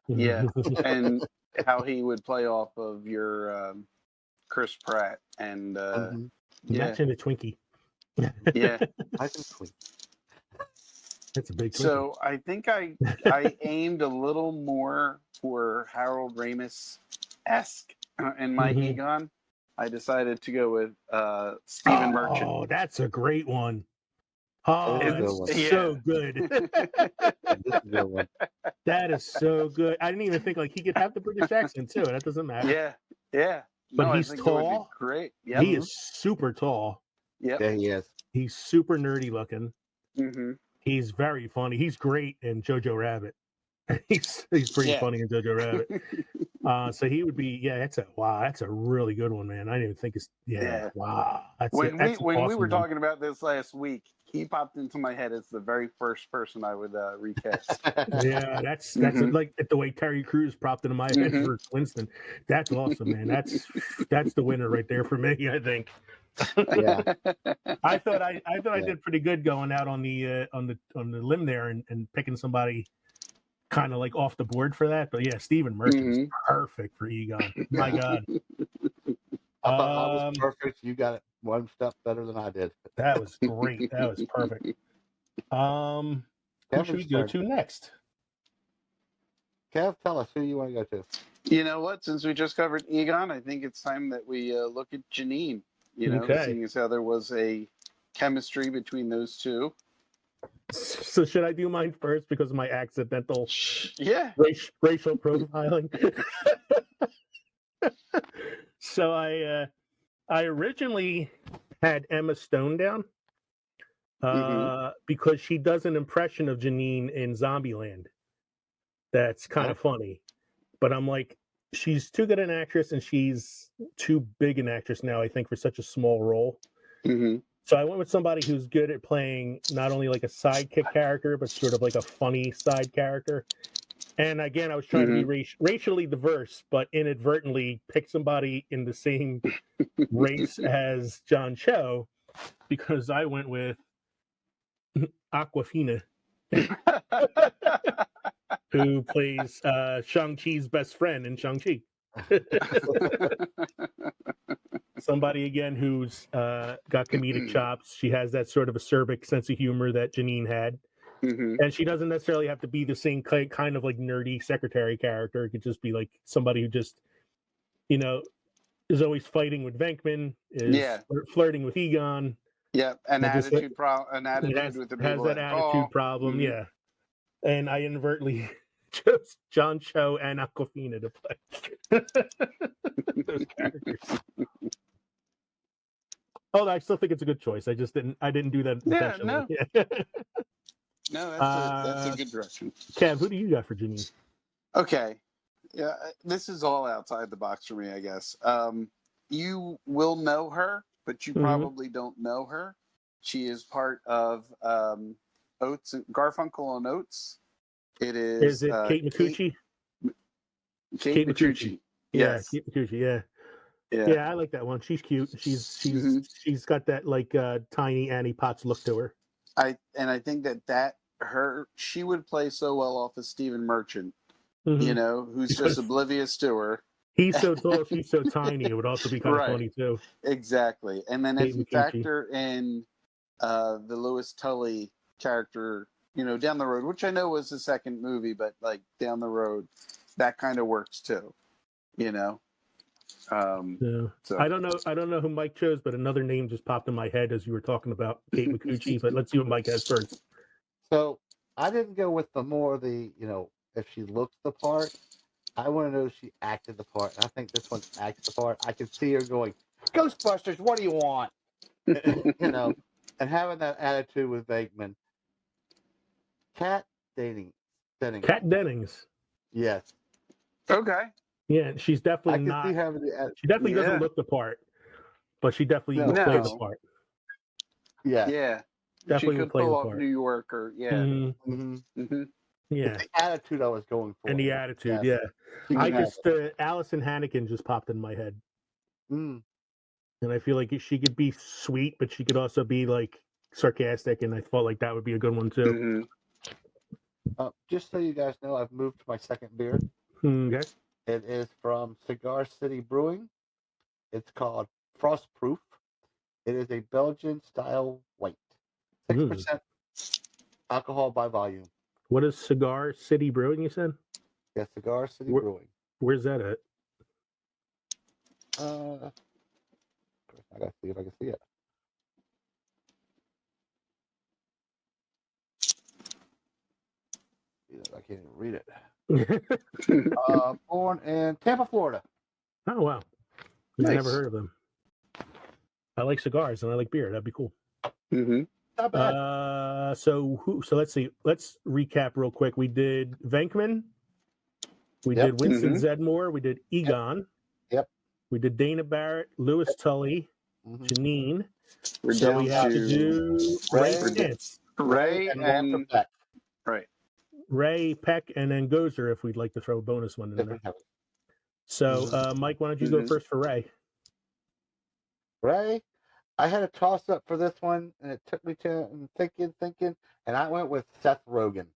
it. yeah, and how he would play off of your Chris Pratt and yeah, Matching the Twinkie. yeah. I can tweet. That's a big Twinkie. So I think I aimed a little more for Harold Ramis-esque in my Egon. I decided to go with Stephen Merchant. Oh, that's a great one. Oh, that's so good. That is so good. I didn't even think like he could have the British accent too. That doesn't matter. Yeah, yeah. But No, he's I think it would be tall. great. Yep. He is super tall. Yep. Yeah, he is. He's super nerdy looking. Mm-hmm. He's very funny. He's great in Jojo Rabbit. he's pretty funny in Jojo Rabbit. So he would be, that's a really good one, man. I didn't even think it's wow. When that's we awesome were one. talking about this last week, he popped into my head as the very first person I would recast. Yeah, that's like the way Terry Crews popped into my head for Winston. That's awesome, man. That's the winner right there for me, I think. Yeah. I thought I did pretty good going out on the limb there and picking somebody kind of like off the board for that. But yeah, Stephen Merchant's perfect for Egon. My God. I thought I was perfect. You got it one step better than I did. That was great. That was perfect. Who should we go to next? Kev, tell us who you want to go to. You know what? Since we just covered Egon, I think it's time that we look at Janine. You know, seeing as how there was a chemistry between those two. So should I do mine first because of my accidental racial profiling? So I originally had Emma Stone down because she does an impression of Janine in Zombieland. That's kind of funny, but I'm like, she's too good an actress and she's too big an actress now, I think, for such a small role. So I went with somebody who's good at playing not only like a sidekick character, but sort of like a funny side character. And again, I was trying to be racially diverse, but inadvertently pick somebody in the same race as John Cho, because I went with Aquafina, who plays Shang-Chi's best friend in Shang-Chi. Somebody, again, who's got comedic chops. She has that sort of acerbic sense of humor that Janine had. And she doesn't necessarily have to be the same kind of like nerdy secretary character. It could just be like somebody who just, you know, is always fighting with Venkman, is flirting with Egon. Yeah, an attitude with the people has that attitude problem. Yeah, and I inadvertently chose John Cho and Aquafina to play those characters. Oh, I still think it's a good choice. I didn't do that intentionally. No, that's a good direction. Kev, who do you got for Janine? Okay. Yeah, this is all outside the box for me, I guess. You will know her, but you probably don't know her. She is part of Oates, Garfunkel and Oates. It is. Is it Kate Micucci? Kate Micucci. Yes. Yeah, Kate Micucci. Yeah, I like that one. She's cute. She's got that like tiny Annie Potts look to her. I think she would play so well off of Stephen Merchant, you know, who's just oblivious to her. He's so tall, she's so tiny. It would also be kind of funny too. Exactly. And then if you factor in the Louis Tully character down the road, which I know was the second movie, but like down the road, that kind of works too. You know. Yeah. So I don't know who Mike chose, but another name just popped in my head as you were talking about Kate Micucci. But let's see what Mike has first. So I didn't go with if she looks the part. I want to know if she acted the part. And I think this one acts the part. I could see her going, Ghostbusters, what do you want? And having that attitude with Venkman. Kat Dennings. Kat Dennings. Yes. okay. Yeah, she's I definitely can not. see having the She definitely doesn't Yeah. look the part, but she definitely No. will play the No. part. Yeah. Yeah. Definitely She will could play pull the off part. New York or Mm-hmm. Mm-hmm. Yeah, It's the attitude I was going for. and the attitude. Yes. Yeah, She I can have just Allison Hannigan just popped in my head, it. Mm. and I feel like she could be sweet, but she could also be like sarcastic, and I felt like that would be a good one too. Mm-hmm. Just so you guys know, I've moved to my second beer. Okay. It is from Cigar City Brewing. It's called Frostproof. It is a Belgian style white. 6% alcohol by volume. What is Cigar City Brewing? You said? Yeah, Cigar City Brewing. Where's that at? I gotta see if I can see it. I can't even read it. Born in Tampa, Florida. Oh wow, Nice. I never heard of them. I like cigars and I like beer. That'd be cool. Mm-hmm. Not bad. So let's see. Let's recap real quick. We did Venkman. We Yep. did Winston Mhm. Zedmore. We did Egon. Yep. We did Dana Barrett, Lewis Tully, Mhm. Janine. We're So down we have to do Ray Ray. Stantz, Ray and and Walter Peck. right. Ray Peck, and then Gozer if we'd like to throw a bonus one in If there. we have it. So, Mike, why don't you go Mhm. first for Ray? Ray, I had a toss up for this one, and it took me to thinking, and I went with Seth Rogen.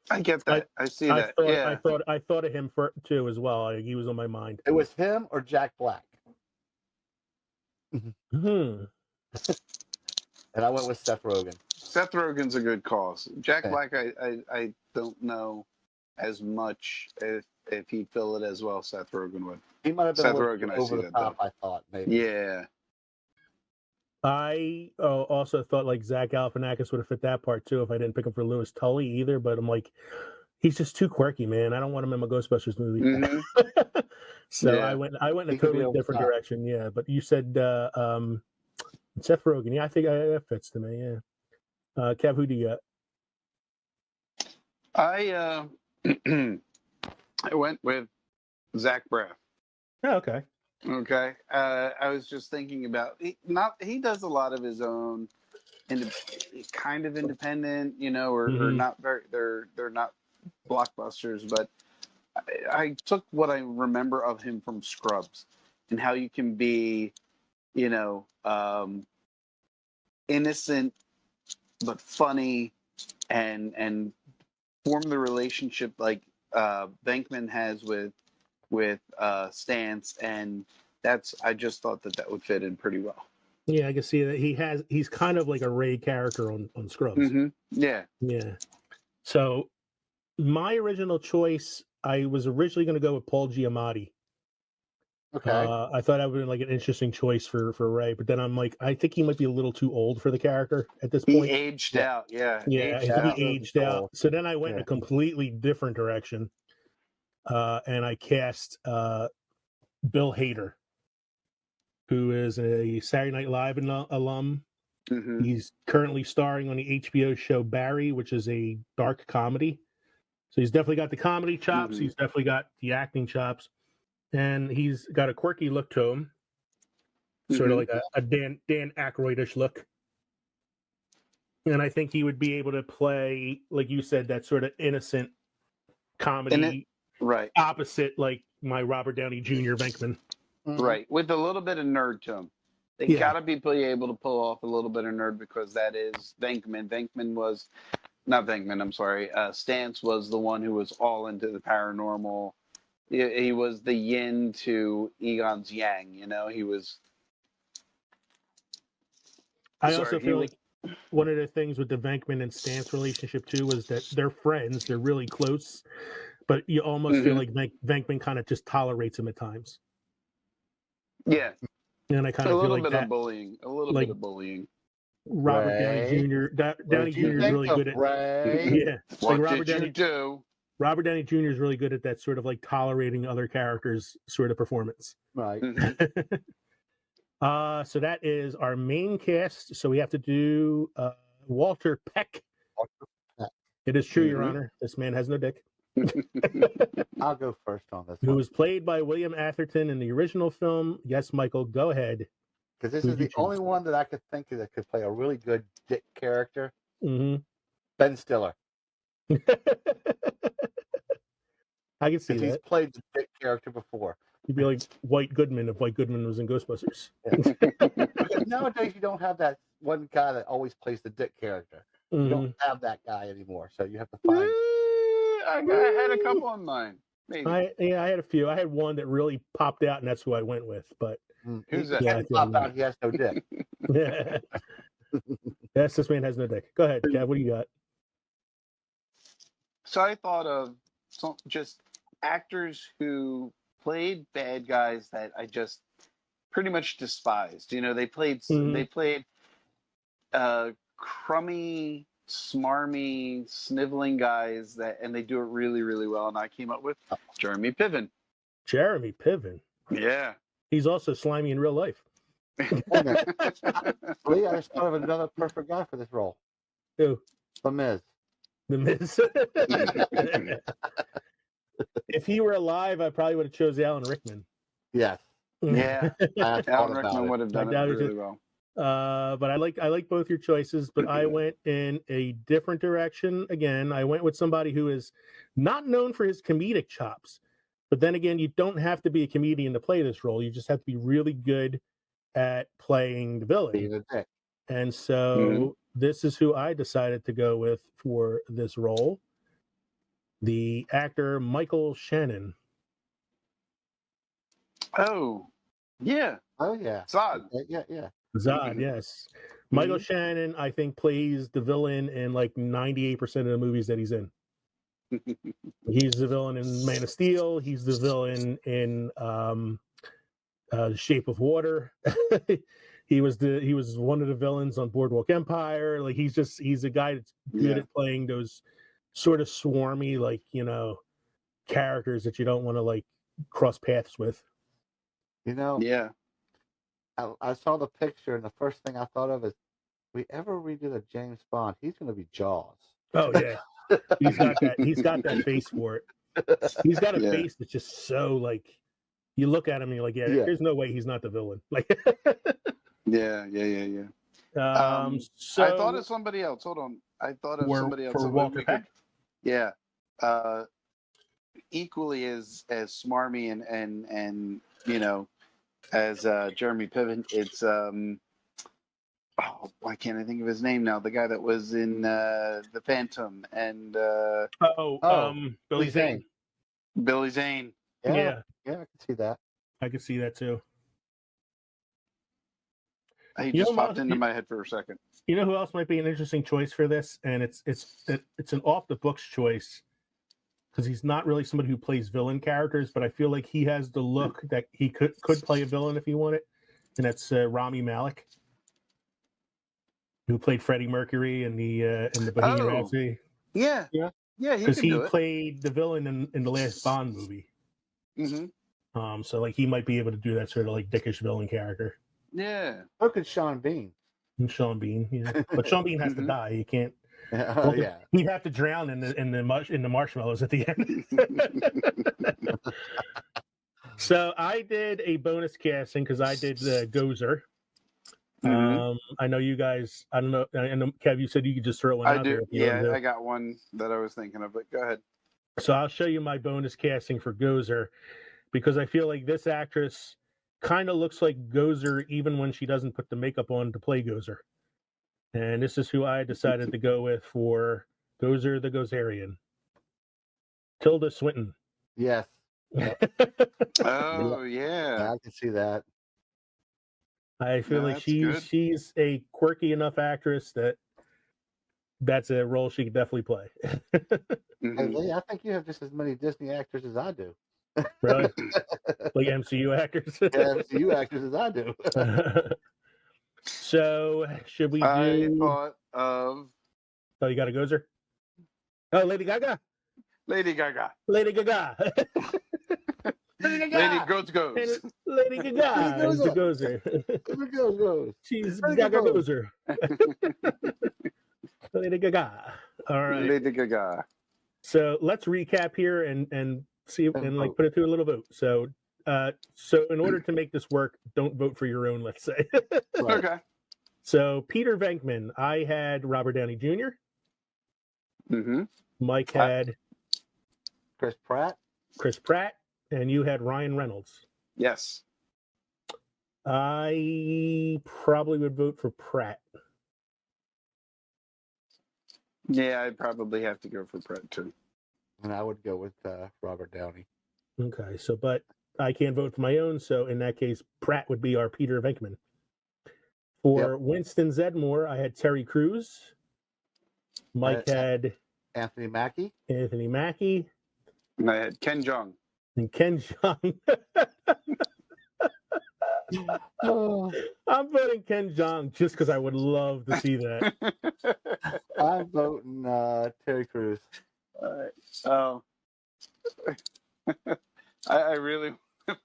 I get that. I see I that. thought, Yeah. I thought of him too as well. He was on my mind. It was him or Jack Black, Hmm. and I went with Seth Rogen. Seth Rogen's a good call. Jack Black, I don't know as much if he'd fill it as well. Seth Rogen would. He might have been Seth a little Rogen, I over see the that top. though. I thought maybe. Yeah. I also thought like Zach Galifianakis would have fit that part too if I didn't pick him for Lewis Tully either. But I'm like, he's just too quirky, man. I don't want him in my Ghostbusters movie. Mhm. So Yeah. I went in a He could be totally over the different top. direction. Yeah, but you said Seth Rogen. Yeah, I think that fits to me. Yeah. Kev, who do you got? I I went with Zach Braff. Oh, okay. Okay. I was just thinking about he does a lot of his own kind of independent, or Mhm. not very they're not blockbusters, but I took what I remember of him from Scrubs and how you can be, innocent but funny and form the relationship like Venkman has with Stance, and I just thought that would fit in pretty well. Yeah, I can see that he's kind of like a Ray character on Scrubs. Mm-hmm. Yeah. Yeah. So my original choice, I was originally going to go with Paul Giamatti. Okay. I thought that would be like an interesting choice for Ray, but then I'm like, I think he might be a little too old for the character at this He point. aged out. Yeah. Yeah, Aged I think out. he aged out. So then I went in a completely different direction, and I cast Bill Hader, who is a Saturday Night Live alum. Mm-hmm. He's currently starring on the HBO show Barry, which is a dark comedy. So he's definitely got the comedy chops. Mm-hmm. He's definitely got the acting chops, and he's got a quirky look to him, sort of like a Dan Aykroyd-ish look. And I think he would be able to play, like you said, that sort of innocent comedy, right? Opposite like my Robert Downey Jr. Venkman. Mm-hmm. Right, with a little bit of nerd to him. They gotta be able to pull off a little bit of nerd because that is Venkman. Venkman was not Venkman. I'm sorry. Stance was the one who was all into the paranormal. He was the yin to Egon's yang. He was. I also feel like one of the things with the Venkman and Stantz relationship too was that they're friends, they're really close, but you almost feel like Venkman kind of just tolerates him at times. Yeah, And I kind a of feel little like bit that, of bullying. A little like bit of bullying. Robert Downey Ray, Jr. what Downey did you Jr. is think really of good at Ray? yeah. What Like did you do? Robert Downey Jr. is really good at that sort of like tolerating other characters sort of performance. Right. So that is our main cast. So we have to do Walter Peck. It is true, Your Honor. This man has no dick. I'll go first on this Who one. was played by William Atherton in the original film. Yes, Michael, go ahead. Because this Who'd is you the choose? only one that I could think of that could play a really good dick character. Mm-hmm. Ben Stiller. I can see Because he's that. played the dick character before. You'd be like White Goodman if White Goodman was in Ghostbusters. Because nowadays you don't have that one guy that always plays the dick character. You Mm-hmm. don't have that guy anymore. So you have to find. I had a couple on mine. Maybe. I had a few. I had one that really popped out, and that's who I went with. But Who's He that? can't pop out. He has no dick. yes, this man has no dick. Go ahead, Kev. What do you got? So I thought of just actors who played bad guys that I just pretty much despised. You know, they played crummy, smarmy, sniveling guys and they do it really, really well. And I came up with Jeremy Piven. Jeremy Piven. Yeah. He's also slimy in real life. Lee, I just thought of another perfect guy for this role. Who? The Miz. The Miz. If he were alive, I probably would have chose Alan Rickman. Yes. Yeah. Alan Rickman would have done it really well. But I like both your choices, but I went in a different direction. Again, I went with somebody who is not known for his comedic chops. But then again, you don't have to be a comedian to play this role. You just have to be really good at playing the villain. And so this is who I decided to go with for this role. The actor Michael Shannon. Oh, yeah. Oh, yeah. Zod. Yeah. Zod, yes. Michael Shannon, I think, plays the villain in like 98% of the movies that he's in. He's the villain in Man of Steel. He's the villain in The Shape of Water. He was one of the villains on Boardwalk Empire. Like he's a guy that's good at playing those sort of swarmy, like, you know, characters that you don't want to like cross paths with. You know, I saw the picture, and the first thing I thought of is, if we ever redo a James Bond, he's going to be Jaws. Oh yeah, he's got that face for it. He's got a face that's just so like, you look at him and you're like, there's no way he's not the villain. Like, yeah. So I thought of somebody else. Hold on, I thought of somebody else for Walter Peck. Yeah, equally as smarmy and you know, as Jeremy Piven. It's why can't I think of his name now? The guy that was in The Phantom and Billy Zane. Billy Zane. Yeah, I can see that. I can see that too. He just popped into my head for a second. You know who else might be an interesting choice for this? And it's an off the books choice, because he's not really somebody who plays villain characters, but I feel like he has the look that he could play a villain if he wanted, and that's Rami Malek, who played Freddie Mercury in the Bohemian Rhapsody. Yeah, because he played the villain in the last Bond movie. So like he might be able to do that sort of like dickish villain character. Yeah. Look at Sean Bean. And Sean Bean, yeah, but Sean Bean has to die. You can't. He'd have to drown in the marshmallows at the end. So I did a bonus casting because I did the Gozer. I know you guys. I don't know. I know, Kev, you said you could just throw one out there. Yeah, I got one that I was thinking of, but go ahead. So I'll show you my bonus casting for Gozer, because I feel like this actress kind of looks like Gozer even when she doesn't put the makeup on to play Gozer. And this is who I decided to go with for Gozer the Gozerian. Tilda Swinton. Yes. Oh, yeah. I can see that. I feel No, like that's good. she's a quirky enough actress that's a role she could definitely play. Hey, Mhm. Lee, I think you have just as many Disney actors as I do. Really? Like MCU actors? Yeah, MCU actors as I do. So, should we I do... thought of Oh, you got a gozer? Oh, Lady Gaga. Lady Gaga. Lady Gaga. Lady Lady Gaga. Goes Goes. And Lady Gaga is the gozer. Goes. She's Lady Gaga Gaga. gozer. Lady Gaga. All right. Lady Gaga. So let's recap here and see and like vote. put it to a little vote. So in order to make this work, don't vote for your own, let's say. Right. Okay. So Peter Venkman, I had Robert Downey Jr. Mm-hmm. Mike had Chris Pratt. and you had Ryan Reynolds. Yes. I probably would vote for Pratt. Yeah, I'd probably have to go for Pratt too. And I would go with Robert Downey. Okay, so but I can't vote for my own, so in that case, Pratt would be our Peter Venkman. For Winston Zedmore, I had Terry Crews. Mike had Anthony Mackie. Anthony Mackie. And I had Ken Jeong. And Ken Jeong. Oh, I'm voting Ken Jeong just because I would love to see that. I'm voting Terry Crews. All right. Oh. I really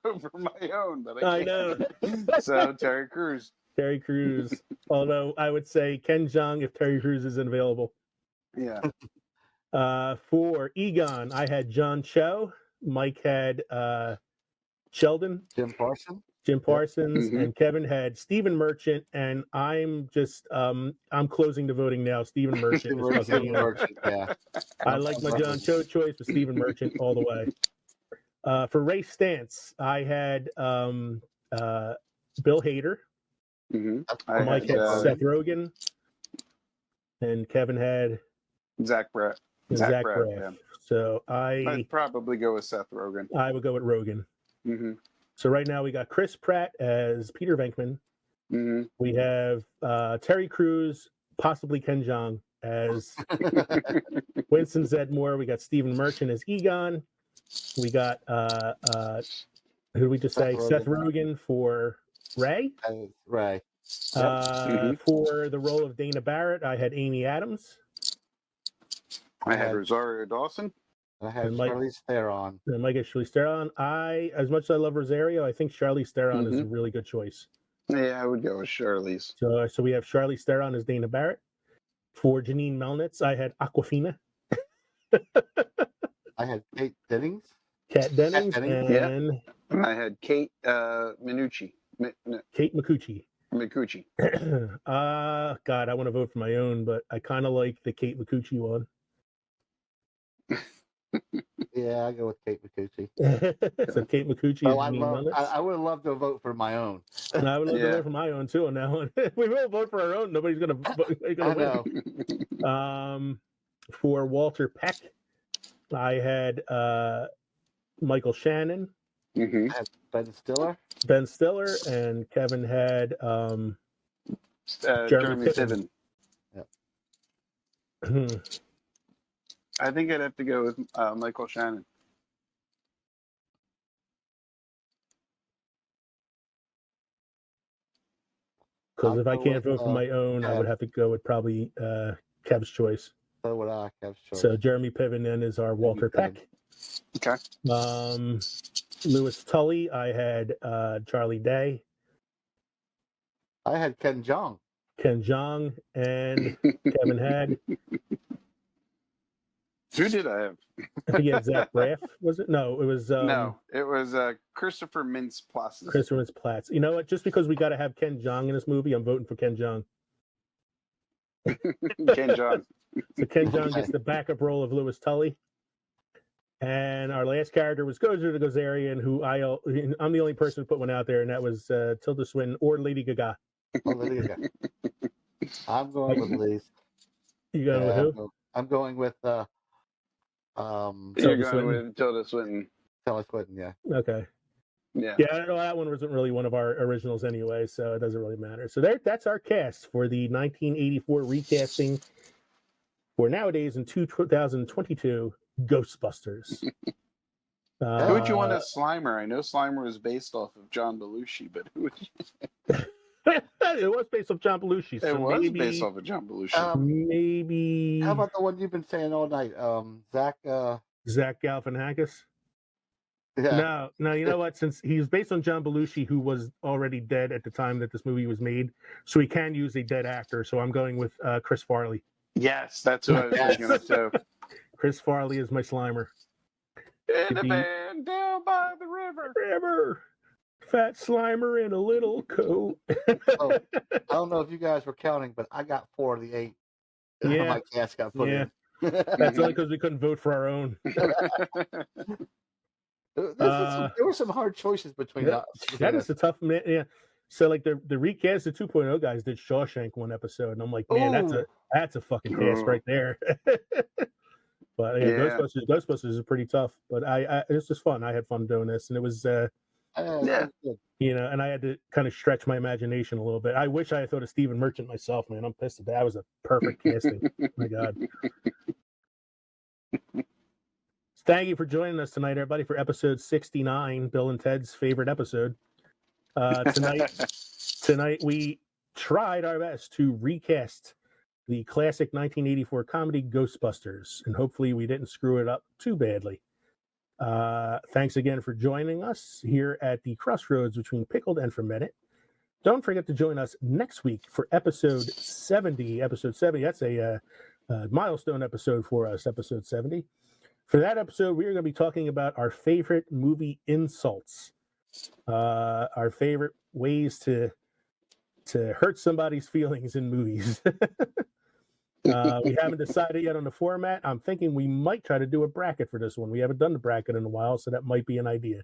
vote for my own, but I can't. know. So Terry Crews. Terry Crews. Although I would say Ken Jeong if Terry Crews isn't available. Yeah. For Egon, I had John Cho. Mike had Sheldon. Jim Parsons, Mhm. and Kevin had Stephen Merchant, and I'm just I'm closing the voting now. Stephen Merchant is fucking Stephen in. Merchant, yeah. I like my John Cho choice with Stephen Merchant all the way. For Ray Stantz, I had Bill Hader. Mm-hmm. Mike had Seth Rogen, and Kevin had Zach Braff. Zach Braff. Braff. Yeah. So I'd probably go with Seth Rogen. I would go with Rogen. Mm-hmm. So right now we got Chris Pratt as Peter Venkman. Mm-hmm. We have Terry Crews, possibly Ken Jeong as Winston Zedmore. We got Stephen Merchant as Egon. We got who did we just say? Seth Rogen for Ray. Ray. For the role of Dana Barrett, I had Amy Adams. I had Rosario Dawson. I had And Mike- Charlize Theron. And Mike had Charlize Theron. As much as I love Rosario, I think Charlize Theron is a really good choice. Yeah, I would go with Charlize. So we have Charlize Theron as Dana Barrett. For Janine Melnitz, I had Aquafina. I had Kate Dennings. Kat Dennings, Dennings, and I had Kate Minucci. Kate Micucci. Micucci. God, I want to vote for my own, but I kind of like the Kate Micucci one. Yeah, I go with Kate Micucci. So Kate Micucci Oh, is I would love to vote for my own. and I would love to vote for my own too on that one. We will vote for our own. Nobody's gonna I win. For Walter Peck, I had Michael Shannon. Mm-hmm. I had Ben Stiller, and Kevin had Jeremy Piven. Yep. I think I'd have to go with Michael Shannon. Because if I can't vote for my own, I would have to go with probably Kev's choice. So would I, Kev's choice. So Jeremy Piven then is our Walter Peck. Okay. Louis Tully, I had Charlie Day. I had Ken Jeong. Ken Jeong, and Kevin had. Who did I have? I think he had Zach Braff, was it? No, it was. No, it was Christopher Mintz-Plasse. Christopher Mintz-Plasse. You know what? Just because we got to have Ken Jeong in this movie, I'm voting for Ken Jeong. Ken Jeong. So Ken Jeong gets the backup role of Louis Tully. And our last character was Gozer the Gozerian, who I'm the only person who put one out there, and that was Tilda Swinton or Lady Gaga. Oh, Lady Gaga. I'm going with Liz. You going with who? I'm going with You're going with Tilda Swinton. Tilda Swinton, yeah. Okay. Yeah. Yeah, no, that one wasn't really one of our originals anyway, so it doesn't really matter. So that's our cast for the 1984 recasting for nowadays in 2022 Ghostbusters. Who would you want as Slimer? I know Slimer is based off of John Belushi, but who would you... It was based off John Belushi. It So was based off of John Belushi. Maybe. How about the one you've been saying all night? Zach. Zach Galifianakis? Yeah. No, you know what? Since he's based on John Belushi, who was already dead at the time that this movie was made, so he can use a dead actor. So I'm going with Chris Farley. Yes, that's who I was thinking of too. Chris Farley is my Slimer. In a van down by the river. Fat Slimer in a little coat. Oh, I don't know if you guys were counting, but I got 4 of the 8. Yeah. My cast got put in. That's only because we couldn't vote for our own. There were some hard choices between that is a tough man. Yeah. So like the recast, the 2.0 guys did Shawshank one episode, and I'm like, man, that's a fucking cast right there. But yeah, Ghostbusters is pretty tough. But it's just fun. I had fun doing this, and it was you know, and I had to kind of stretch my imagination a little bit. I wish I had thought of Stephen Merchant myself, man. I'm pissed at that. That was a perfect casting. My God. Thank you for joining us tonight, everybody, for episode 69, Bill and Ted's favorite episode. Tonight we tried our best to recast the classic 1984 comedy Ghostbusters, and hopefully we didn't screw it up too badly. Thanks again for joining us here at the crossroads between Pickled and Fermented. Don't forget to join us next week for episode 70. Episode 70, that's a milestone episode for us, episode 70. For that episode, we are going to be talking about our favorite movie insults, our favorite ways to hurt somebody's feelings in movies. We haven't decided yet on the format. I'm thinking we might try to do a bracket for this one. We haven't done the bracket in a while, so that might be an idea.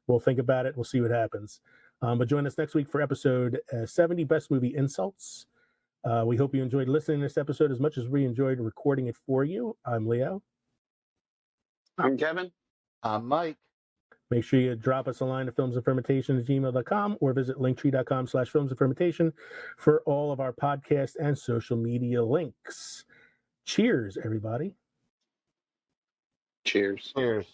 We'll think about it. We'll see what happens. But join us next week for episode 70, Best Movie Insults. We hope you enjoyed listening to this episode as much as we enjoyed recording it for you. I'm Leo. I'm Kevin. I'm Mike. Make sure you drop us a line at filmsandfermentation@gmail.com or visit linktree.com/filmsandfermentation for all of our podcast and social media links. Cheers, everybody. Cheers. Cheers.